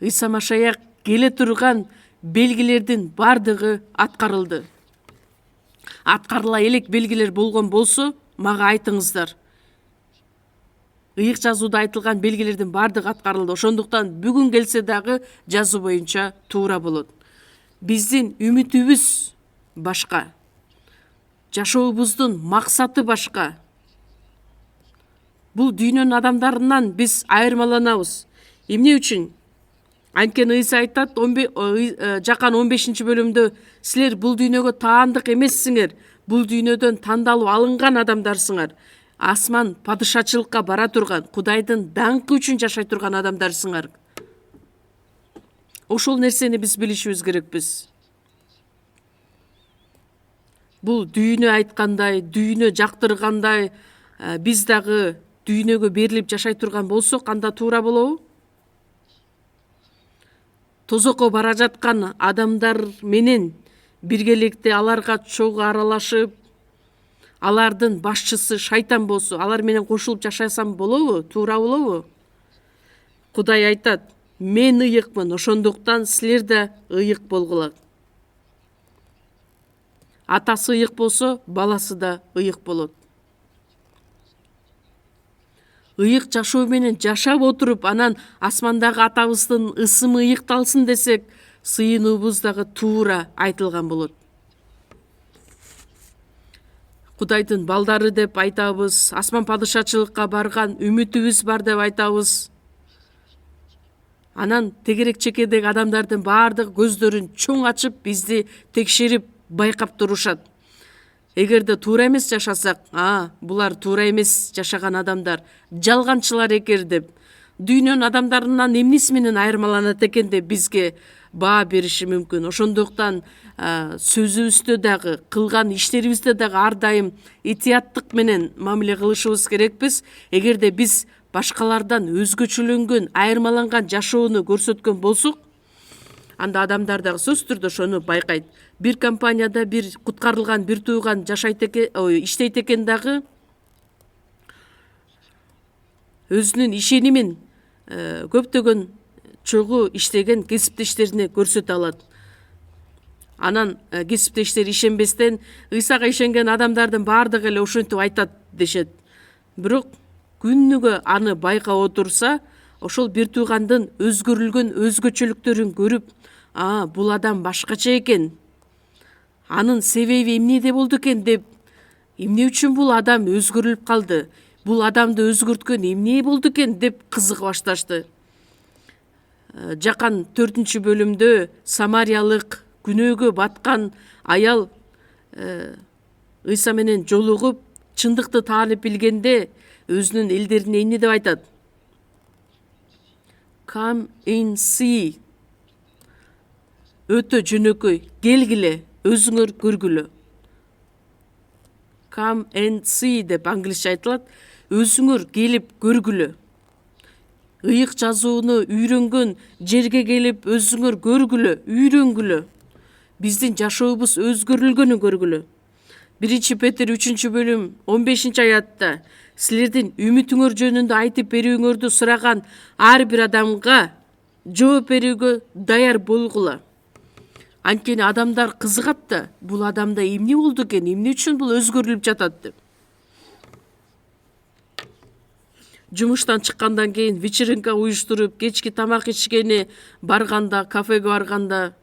Ыйса Машаяк келе турган белгилердин бардыгы аткарылды. Аткарыла элек белгилер болгон болсо, мага айтыңыздар. Ыйык жазууда айтылган белгилердин бардыгы аткарылды. Ошондуктан бүгүн келсе дагы жазуу боюнча туура болот. Биздин үмүтүбүз башка. Жашообуздун максаты башка. Бул дүйнөнүн адамдарынан биз айырмаланабыз. Эмне үчүн? Анткени Ыйса айтат, Жакан 15-бөлүмдө, силер бул дүйнөгө таандык эмессиңер, бул дүйнөдөн тандалып алынган адамдарсыңар. Асман падышачылыкка бара турган, Кудайдын даңкы үчүн жашай турган адамдарсыңар. Ошол нерсени биз билишибиз керекпиз. Бул дүйнө айткандай, дүйнө жактыргандай, биз дагы дүйнөгө берилип жашай турган болсок, анда туура болобу? Тозокко бара жаткан адамдар менен биргеликте аларга чогуу аралашып, алардын башчысы шайтан болсо, алар менен кошулуп жашасам болобу? Туура болобу? Кудай айтат, мен ыйыкмын, ошондуктан силер да ыйык болгула. Атасы ыйык болсо, баласы да ыйык болот. Ыйык жашоо менен жашап отуруп, анан асмандагы атабыздын ысымы ыйыкталсын десек, сыйынуубуз дагы туура айтылган болот. Кудайдын балдары деп айтабыз, асман падышачылыкка барган үмүтүбүз бар деп айтабыз. Анан тегерек чекедеги адамдардын бардыгы көздөрүн чоң ачып, бизди текшерип, байкап турушат. эгерде туура эмес жашасак, булар туура эмес жашаган адамдар, жалганчылар экер деп, дүйнөнүн адамдарынан эмнеси менен айырмаланат экен деп бизге баа бериши мүмкүн. Ошондуктан сөзүбүздө дагы, кылган иштерибизде дагы ар дайым этияттык менен мамиле кылышыбыз керекпиз. Эгерде биз башкалардан өзгөчөлөнгөн, айырмаланган жашоону көрсөткөн болсок, анда адамдар дагы сөзсүз түрдө ошону байкайт. Бир компанияда бир куткарылган бир тууган жашайт экен, иштейт экен дагы өзүнүн ишенимин көптөгөн чогуу иштеген кесиптештерине көрсөтө алат. Анан кесиптештер ишенбестен Ыйсага ишенген адамдардын баардыгы эле ошентип айтат дешет. Бирок күнүгө аны байкап отурса, ошол бир туугандын өзгөрүлгөн өзгөчөлүктөрүн көрүп, бул адам башкача экен. Анын себеби эмнеде болду экен деп, эмне үчүн бул адам өзгөрүлүп калды? Бул адамды өзгөрткөн эмне болду экен деп кызыга башташты. Жакан 4-бөлүмдө самариялык күнөөгө баткан аял Ыйса менен жолугуп, чындыкты таанып билгенде өзүнүн элдерине эмне деп айтат? Come and see. Өтө жөнөкөй, келгиле, өзүңөр көргүлө. Come and see деп англисче айтылат. Өзүңөр келип көргүлө. Ыйык жазууну үйрөнгөн жерге келип өзүңөр көргүлө, үйрөнгүлө. Биздин жашообуз өзгөрүлгөнүн көргүлө. 1 Петр 3-бөлүм 15-аятта силердин үмүтүңөр жөнүндө айтып берүүңөрдү сураган ар бир адамга жооп берүүгө даяр болгула. Анткени адамдар кызыгат да, бул адамда эмне болду экен, эмне үчүн бул өзгөрүлүп жатат деп. Жумуштан чыккандан кийин вечеринка уюштуруп, кечки тамак ичкени барганда, кафеге барганда,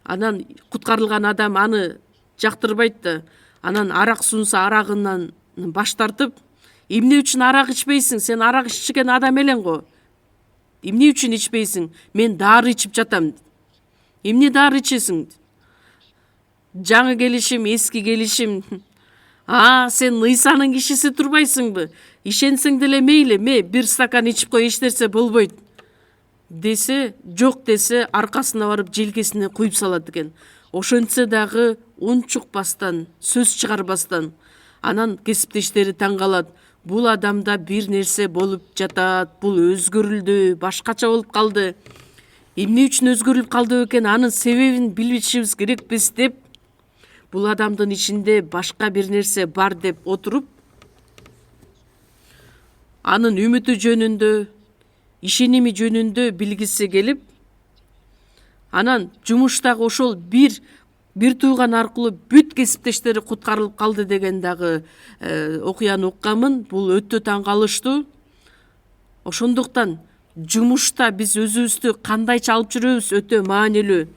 анан куткарылган адам аны жактырбайт да, анан арак сунса арагынан баш тартып, эмне үчүн арак ичпейсиң? Сен арак ичкен адам элең го. Эмне үчүн ичпейсиң? Мен дары ичип жатам. Эмне дары ичесиң? Жаңы келишим, эски келишим. Сен Ыйсанын кишиси турбайсыңбы? Ишенсең деле мейли, бир стакан ичип кой, эч нерсе болбойт десе, жок десе, аркасына барып желкесине куюп салат экен. Ошентсе дагы унчукпастан, сөз чыгарбастан. Анан кесиптештери таң калат. Бул адамда бир нерсе болуп жатат, бул өзгөрүлдү, башкача болуп калды. Эмне үчүн өзгөрүлүп калды экен, анын себебин билишибиз керекпиз деп, бул адамдын ичинде башка бир нерсе бар деп отуруп, анын үмүтү жөнүндө, ишеними жөнүндө билгиси келип, анан жумуштагы ошол бир тууган аркылуу бүт кесиптештери куткарылып калды деген дагы окуяны укканмын. Бул өтө таң калыштуу. Ошондуктан жумушта биз өзүбүздү кандайча алып жүрөбүз өтө маанилүү.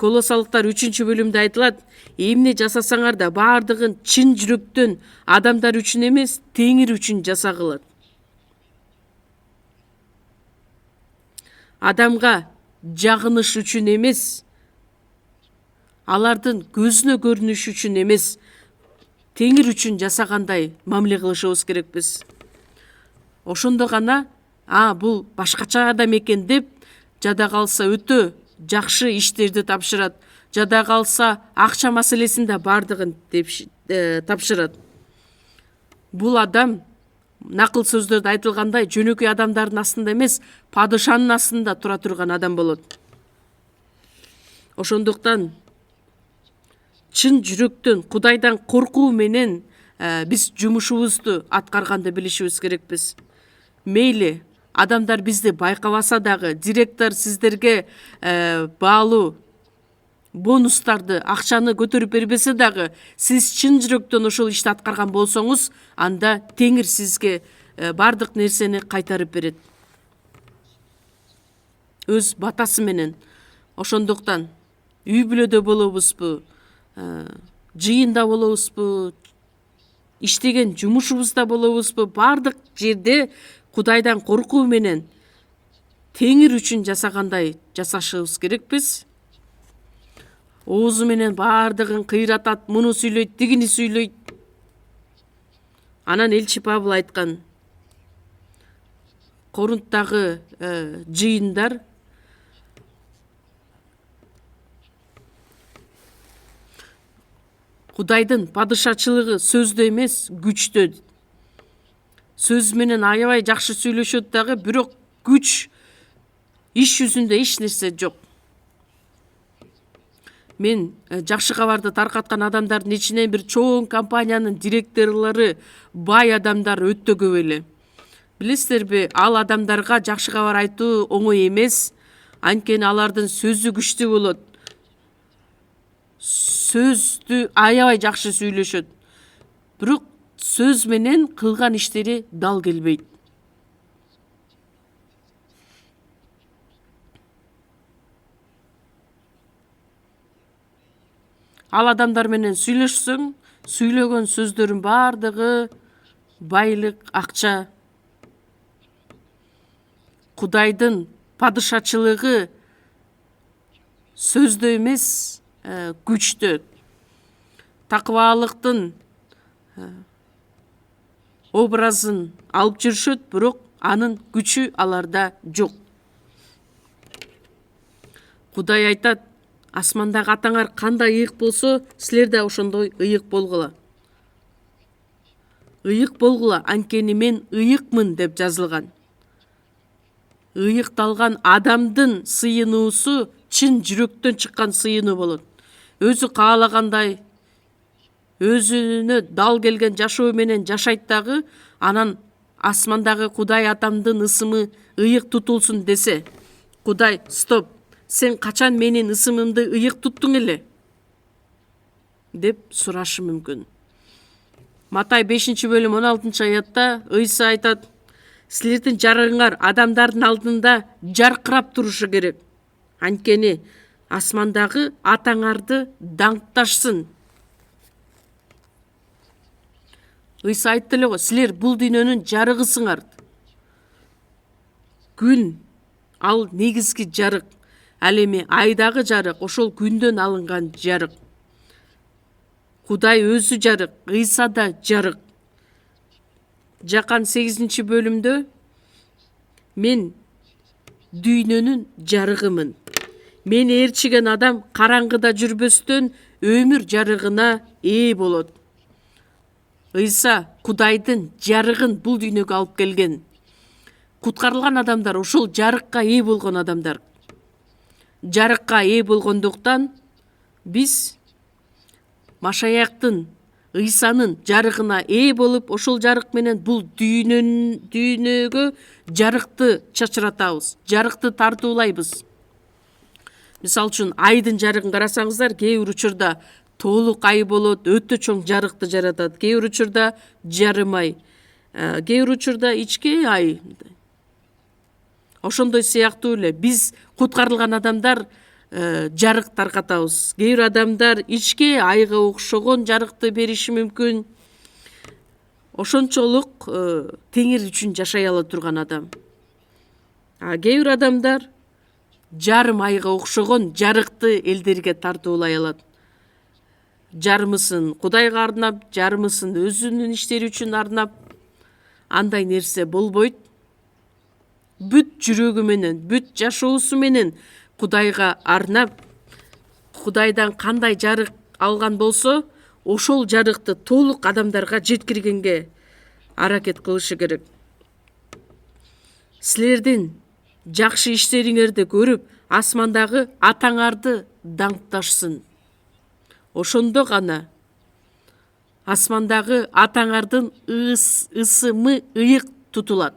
Колосалыктар 3-бөлүмдө айтылат, эмне жасасаңар да баардыгын чын жүрөктөн адамдар үчүн эмес, Теңир үчүн жасагыла. Адамга жагыныш үчүн эмес, алардын көзүнө көрүнүш үчүн эмес, Теңир үчүн жасагандай мамиле кылышыбыз керекпиз. Ошондо гана бул башкача адам экен деп, жада калса өтө жакшы иштерди тапшырат. Жада калса акча маселесинде бардыгын тапшырат. Бул адам накыл сөздөрдө айтылгандай жөнөкөй адамдардын астында эмес, падышанын астында тура турган адам болот. Ошондуктан чын жүрөктөн, Кудайдан коркуу менен биз жумушубузду аткарганды билишибиз керекпиз. Мейли адамдар бизди байкабаса дагы, директор сиздерге баалуу бонустарды, акчаны көтөрүп бербесе дагы, сиз чын жүрөктөн ошол ишти аткарган болсоңуз, анда Теңир сизге бардык нерсени кайтарып берет. Өз батасы менен. Ошондуктан үй бүлөдө болобузбу, жыйында болобузбу, иштеген жумушубузда болобузбу, бардык жерде Кудайдан коркуу менен Теңир үчүн жасагандай жасашыбыз керекпиз. оозу менен баардыгын кыйратат, муну сүйлөйт, тигини сүйлөйт. Анан элчи Павыл айткан, Корунттагы жыйындар Кудайдын падышачылыгы сөздө эмес, күчтө. Сөз менен аябай жакшы сүйлөшөт дагы, бирок күч иш жүзүндө эч нерсе жок. Мен жакшы кабарды таркаткан адамдардын ичинен бир чоң компаниянын директорлору, бай адамдар өтө көп эле. Билесиздерби, ал адамдарга жакшы кабар айтуу оңой эмес, анткени алардын сөзү күчтүү болот. Сөздү аябай жакшы сүйлөшөт. Бирок сөз менен кылган иштери дал келбейт. Ал адамдар менен сүйлөшсөң, сүйлөгөн сөздөрүн баардыгы байлык, акча. Кудайдын падышачылыгы сөздө эмес, күчтө. Такыбалыктын образын алып жүрүшөт, бирок анын күчү аларда жок. Кудай айтат, асмандагы атаңар кандай ыйык болсо, силер да ошондой ыйык болгула. Ыйык болгула, анткени мен ыйыкмын деп жазылган. Ыйыкталган адамдын сыйынуусу чын жүрөктөн чыккан сыйынуу болот. Өзү каалагандай, өзүнө дал келген жашоо менен жашайт дагы, анан асмандагы Кудай атамдын ысымы ыйык тутулсун десе, Кудай, стоп, сен качан менин ысымымды ыйык туттуң эле? деп сурашы мүмкүн. Матай 5-бөлүм 16-аятта Ыйса айтат, силердин жарыгыңар адамдардын алдында жаркырап турушу керек. Анткени асмандагы атаңарды даңкташсын. Ыйса айтты эле го, силер бул дүйнөнүн жарыгысыңар. Күн ал негизги жарык. Ал эми айдагы жарык ошол күндөн алынган жарык. Кудай өзү жарык, Ыйса да жарык. Жакан 8-бөлүмдө мен дүйнөнүн жарыгымын. Мени ээрчиген адам караңгыда жүрбөстөн өмүр жарыгына ээ болот. Ыйса Кудайдын жарыгын бул дүйнөгө алып келген. Куткарылган адамдар ошол жарыкка ээ болгон адамдар. Жарыкка ээ болгондуктан биз Машаяктын, Ыйсанын жарыгына ээ болуп, ошол жарык менен бул дүйнөгө жарыкты чачыратабыз, жарыкты тартуулайбыз. Мисалы үчүн айдын жарыгын карасаңыздар, кээ бир учурда толук ай болот, өтө чоң жарыкты жаратат. Кээ бир учурда жарым ай, кээ бир учурда ички ай. Ошондой сыяктуу эле биз куткарылган адамдар жарык таркатабыз. Кээ бир адамдар ички айга окшогон жарыкты бериши мүмкүн. Ошончолук теңир үчүн жашай ала турган адам. Кээ бир адамдар жарым айга окшогон жарыкты элдерге тартуулай алат. Жарымысын Кудайга арнап, жарымысын өзүнүн иштери үчүн арнап, андай нерсе болбойт. Бүт жүрөгү менен, бүт жашоосу менен Кудайга арнап, Кудайдан кандай жарык алган болсо, ошол жарыкты толук адамдарга жеткиргенге аракет кылышы керек. Силердин жакшы иштериңерди көрүп, асмандагы атаңарды даңкташсын. Ошондо гана асмандагы атаңардын ысымы ыйык тутулат.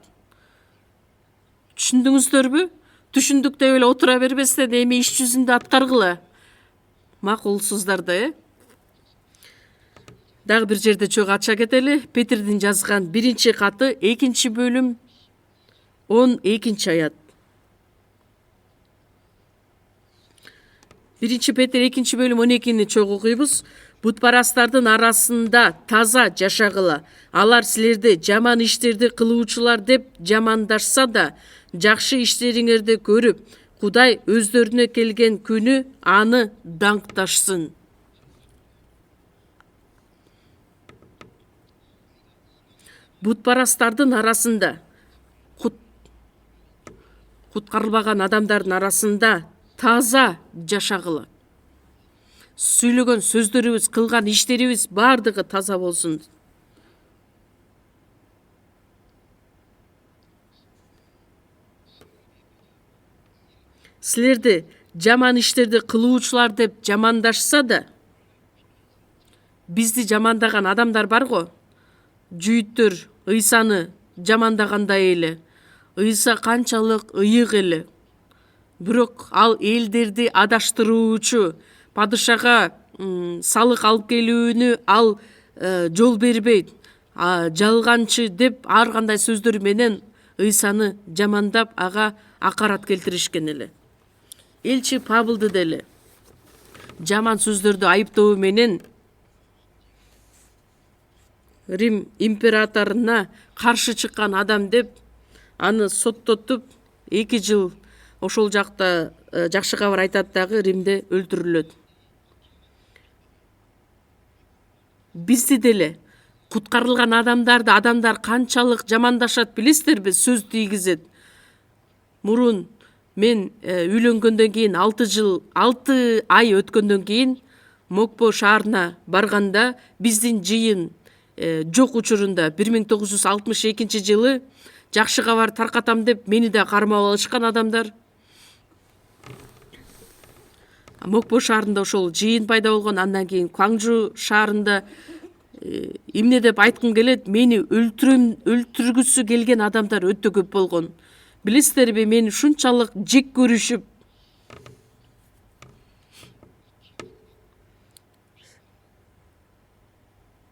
Түшүндүңүздөрбү? Түшүндүк деп эле отура бербестен эми иш жүзүндө аткаргыла. Макулсуздар да, Дагы бир жерде чогуу ача кетели. Петрдин жазган 1-каты 2-бөлүм 12-аят. 1 Петр 2-бөлүм 12-ни чогуу окуйбуз. Бутпарастардын арасында таза жашагыла. Алар силерди жаман иштерди кылуучулар деп жамандашса да, жакшы иштериңерди көрүп, Кудай өздөрүнө келген күнү аны даңкташсын. Бутпарастардын арасында, куткарылбаган адамдардын арасында таза жашагыла. Сүйлөгөн сөздөрүбүз, кылган иштерибиз бардыгы таза болсун. Силерди жаман иштерди кылуучулар деп жамандашса да, бизди жамандаган адамдар бар го. Жүйүттөр Ыйсаны жамандагандай эле. Ыйса канчалык ыйык эле. Бирок ал элдерди адаштыруучу, падышага салык алып келүүнү ал жол бербейт. Жалганчы деп ар кандай сөздөр менен Ыйсаны жамандап, ага акарат келтиришкен эле. Элчи Павылды деле жаман сөздөрдү айыптоо менен Рим императоруна каршы чыккан адам деп аны соттотуп 2 жыл ошол жакта жакшы кабар айтат дагы Римде өлтүрүлөт. Бизди деле куткарылган адамдар канчалык жамандашат билесиздерби? Сөз тийгизет. Мурун мен үйлөнгөндөн кийин 6 ай өткөндөн кийин Мокпо шаарына барганда биздин жыйын жок учурунда 1962 жылы жакшы кабар таркатам деп мени да кармап алышкан адамдар. Мокпо шаарында ошол жыйын пайда болгон. Андан кийин Кванжу шаарында эмне деп айткым келет, мени өлтүргүсү келген адамдар өтө көп болгон. Билесиздерби, мени ушунчалык жек көрүшүп,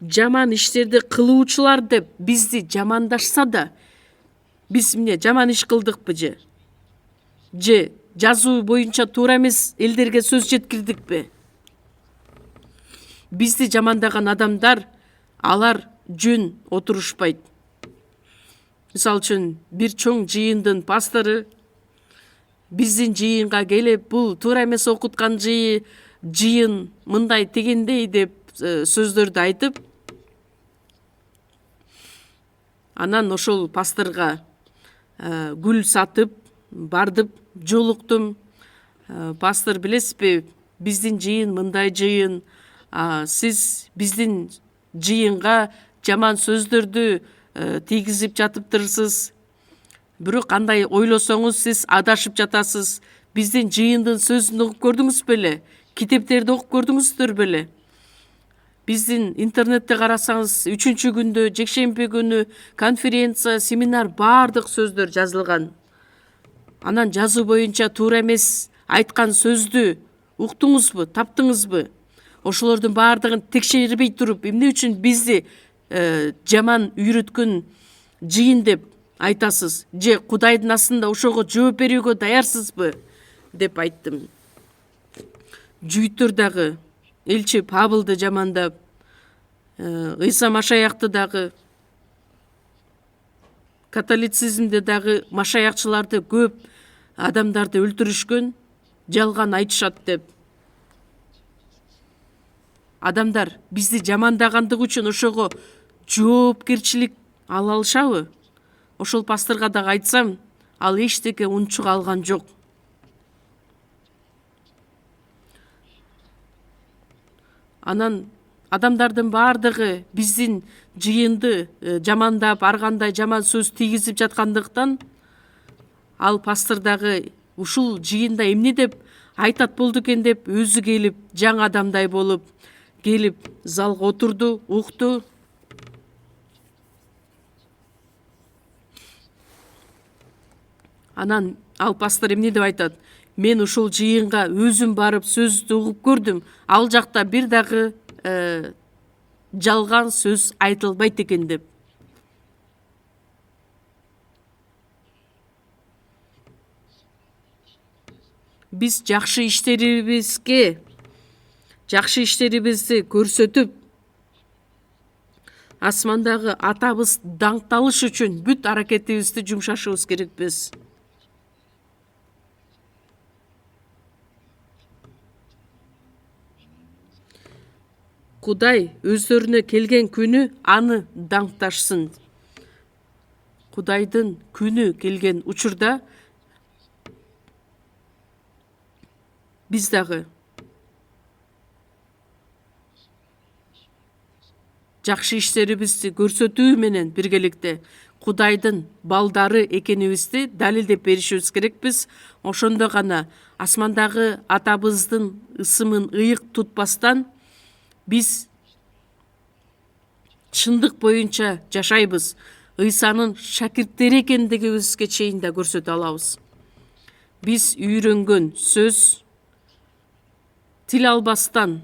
жаман иштерди кылуучулар деп бизди жамандашса да, биз эмне жаман иш кылдыкпы же жазуу боюнча туура эмес элдерге сөз жеткирдикпи? Бизди жамандаган адамдар, алар жөн отурушпайт. Мисалы үчүн, бир чоң жыйындын пастору биздин жыйынга келип, бул туура эмес окуткан жыйын мындай тегендей деп сөздөрдү айтып, анан ошол пасторга гүл сатып, бардып, жолуктум. Пастор, билесизби, биздин жыйын мындай жыйын, сиз биздин жыйынга жаман сөздөрдү тийгизип жатыптырсыз. Бирок кандай ойлосоңуз сиз адашып жатасыз. Биздин жыйындын сөзүн угуп көрдүңүз беле? Китептерди окуп көрдүңүздөр беле? Биздин интернетте карасаңыз, 3-күндө, жекшемби күнү конференция, семинар, бардык сөздөр жазылган. Анан жазуу боюнча туура эмес айткан сөздү уктуңузбу, таптыңызбы? Ошолордун бардыгын текшербей туруп, эмне үчүн бизди жаман үйрөткөн жыйын деп айтасыз? Же Кудайдын астында ошого жооп берүүгө даярсызбы? Деп айттым. Жүйүттөр дагы элчи Павылды жамандап, Ыйса Машаякты дагы, католицизмде дагы машаякчыларды көп адамдарды өлтүрүшкөн, жалган айтышат деп. Адамдар бизди жамандагандыгы үчүн ошого жоопкерчилик ала алышабы? Ошол пасторга дагы айтсам, ал эчтеке унчук алган жок. Анан адамдардын бардыгы биздин жыйынды жамандап, ар кандай жаман сөз тийгизип жаткандыктан, ал пастор дагы ушул жыйында эмне деп айтат болду экен деп өзү келип, жаңы адамдай болуп келип залга отурду, укту. Анан ал пастор эмне деп айтат? Мен ушул жыйынга өзүм барып сөздү угуп көрдүм. Ал жакта бир дагы жалган сөз айтылбайт экен деп. Биз жакшы иштерибизди көрсөтүп, асмандагы атабыз даңкталыш үчүн бүт аракетибизди жумшашыбыз керекпиз. Кудай өздөрүнө келген күнү аны даңкташсын. Кудайдын күнү келген учурда биз дагы жакшы иштерибизди көрсөтүү менен биргеликте Кудайдын балдары экенибизди далилдеп беришибиз керекпиз. Ошондо гана асмандагы атабыздын ысымын ыйык тутпастан биз чындык боюнча жашайбыз. Ыйсанын шакирттери экендигибизге чейин да көрсөтө алабыз. Биз үйрөнгөн сөз, тил албастан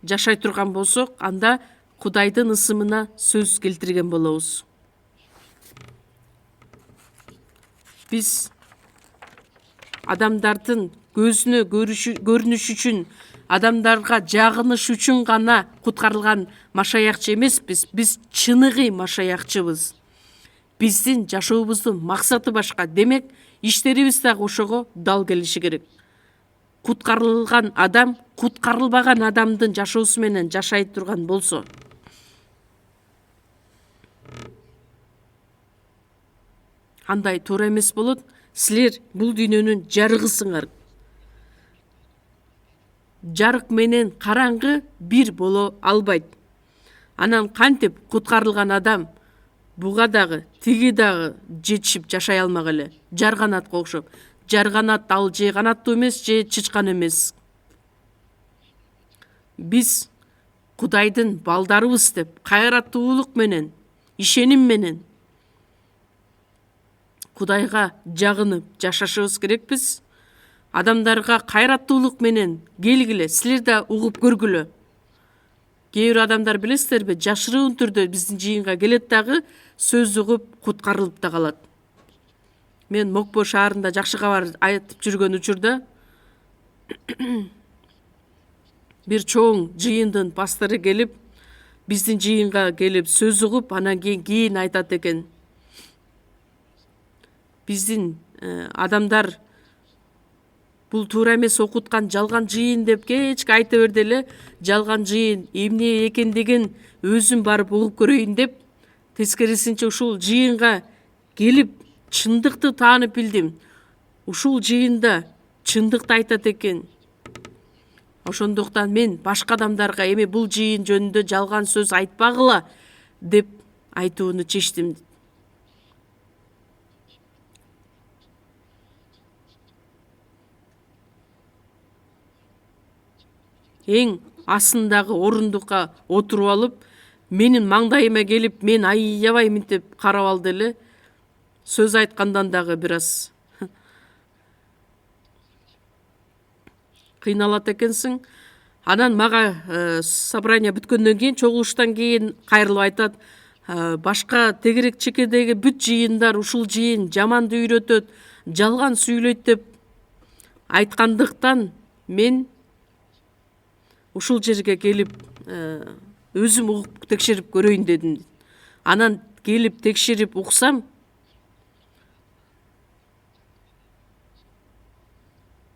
жашай турган болсок, анда Кудайдын ысымына сөз келтирген болобуз. Биз адамдардын көзүнө көрүнүш үчүн, адамдарга жагыныш үчүн гана куткарылган машаякчы эмеспиз. Биз чыныгы машаякчыбыз. Биздин жашообуздун максаты башка. Демек, иштерибиз дагы ошого дал келиши керек. Куткарылган адам куткарылбаган адамдын жашоосу менен жашай турган болсо, андай туура эмес болот. Силер бул дүйнөнүн жарыгысыңар. Жарык менен караңгы бир боло албайт. Анан кантип куткарылган адам буга дагы, тиги дагы жетишип жашай алмак эле. Жарганатка окшоп. Жарганат ал же канаттуу эмес, же чычкан эмес. Биз Кудайдын балдарыбыз деп кайраттуулук менен, ишеним менен Кудайга жагынып жашашыбыз керекпиз. Адамдарга кайраттуулук менен келгиле, силер да угуп көргүлө. Кээ бир адамдар билесиздерби, жашыруун түрдө биздин жыйынга келет дагы сөз угуп куткарылып да калат. Мен Мокпо шаарында жакшы кабар айтып жүргөн учурда бир чоң жыйындын пастору келип, биздин жыйынга келип сөз угуп, анан кийин айтат экен. Биздин адамдар бул туура эмес окуткан жалган жыйын деп кечке айта берди эле. Жалган жыйын эмне экендигин өзүм барып угуп көрөйүн деп, тескерисинче ушул жыйынга келип чындыкты таанып билдим. Ушул жыйында чындыкты айтат экен. Ошондуктан мен башка адамдарга эми бул жыйын жөнүндө жалган сөз айтпагыла деп айтууну чечтим. Эң асындагы орундукка отуруп алып, менин маңдайыма келип, мен аябай минтип карап алды эле. Сөз айткандан дагы бир аз кыйналат экенсиң. Анан мага собрание бүткөндөн кийин, чогулуштан кийин кайрылып айтат: башка тегерек чекедеги бүт жыйындар ушул жыйын жаманды үйрөтөт, жалган сүйлөйт деп айткандыктан мен ушул жерге келип өзүм угуп текшерип көрөйүн дедим. Анан келип текшерип уксам,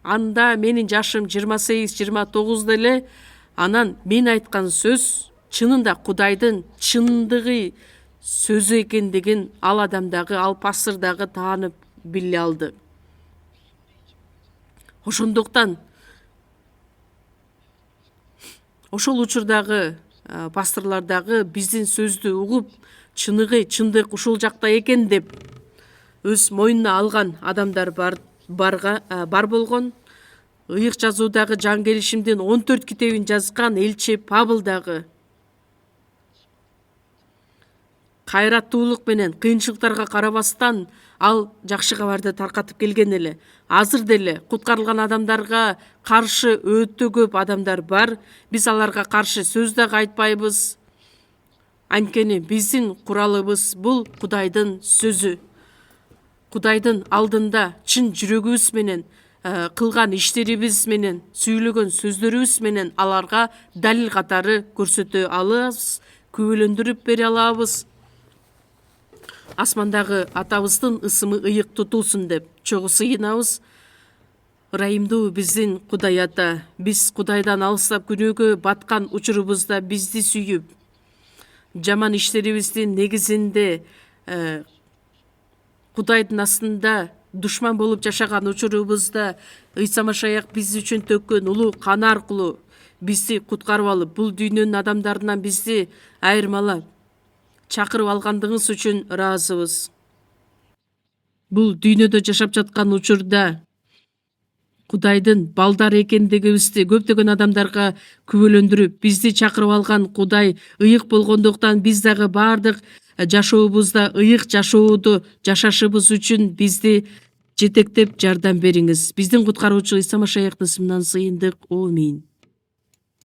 анда менин жашым 28-29 деле. Анан мен айткан сөз чынында Кудайдын чындыгы сөзү экендигин ал адам дагы, ал пастор дагы таанып биле алды. Ошондуктан ошол учурдагы пасторлар дагы биздин сөздү угуп, чындык ушул жакта экен деп өз мойнуна алган адамдар бар болгон. Ыйык жазуудагы Жан келишимдин 14 китебин жазган элчи Павыл дагы кайраттуулук менен кыйынчылыктарга карабастан ал жакшы кабарды таркатып келген эле. Азыр деле куткарылган адамдарга каршы өтө көп адамдар бар. Биз аларга каршы сөз дагы айтпайбыз. Анткени биздин куралыбыз бул Кудайдын сөзү. Кудайдын алдында чын жүрөгүбүз менен, кылган иштерибиз менен, сүйлөгөн сөздөрүбүз менен аларга далил катары көрсөтө алабыз, күбөлөндүрүп бере алабыз. Асмандагы атабыздын ысымы ыйык тутулсун деп чогуу сыйынабыз. Ырайымдуу биздин Кудай Ата, биз Кудайдан алыстап күнөөгө баткан учурубузда бизди сүйүп, жаман иштерибиздин негизинде Кудайдын астында душман болуп жашаган учурубузда Ыйса Машаяк биз үчүн төккөн улуу каны аркылуу бизди куткарып алып, бул дүйнөнүн адамдарынан бизди айырмалап чакырып алгандыгыңыз үчүн ыраазыбыз. Бул дүйнөдө жашап жаткан учурда Кудайдын балдары экендигибизди көптөгөн адамдарга күбөлөндүрүп, бизди чакырып алган Кудай ыйык болгондуктан биз дагы баардык жашообузда ыйык жашоодо жашашыбыз үчүн бизди жетектеп жардам бериңиз. Биздин куткаруучу Ыйса Машаяктын ысымынан сыйындык. Аминь.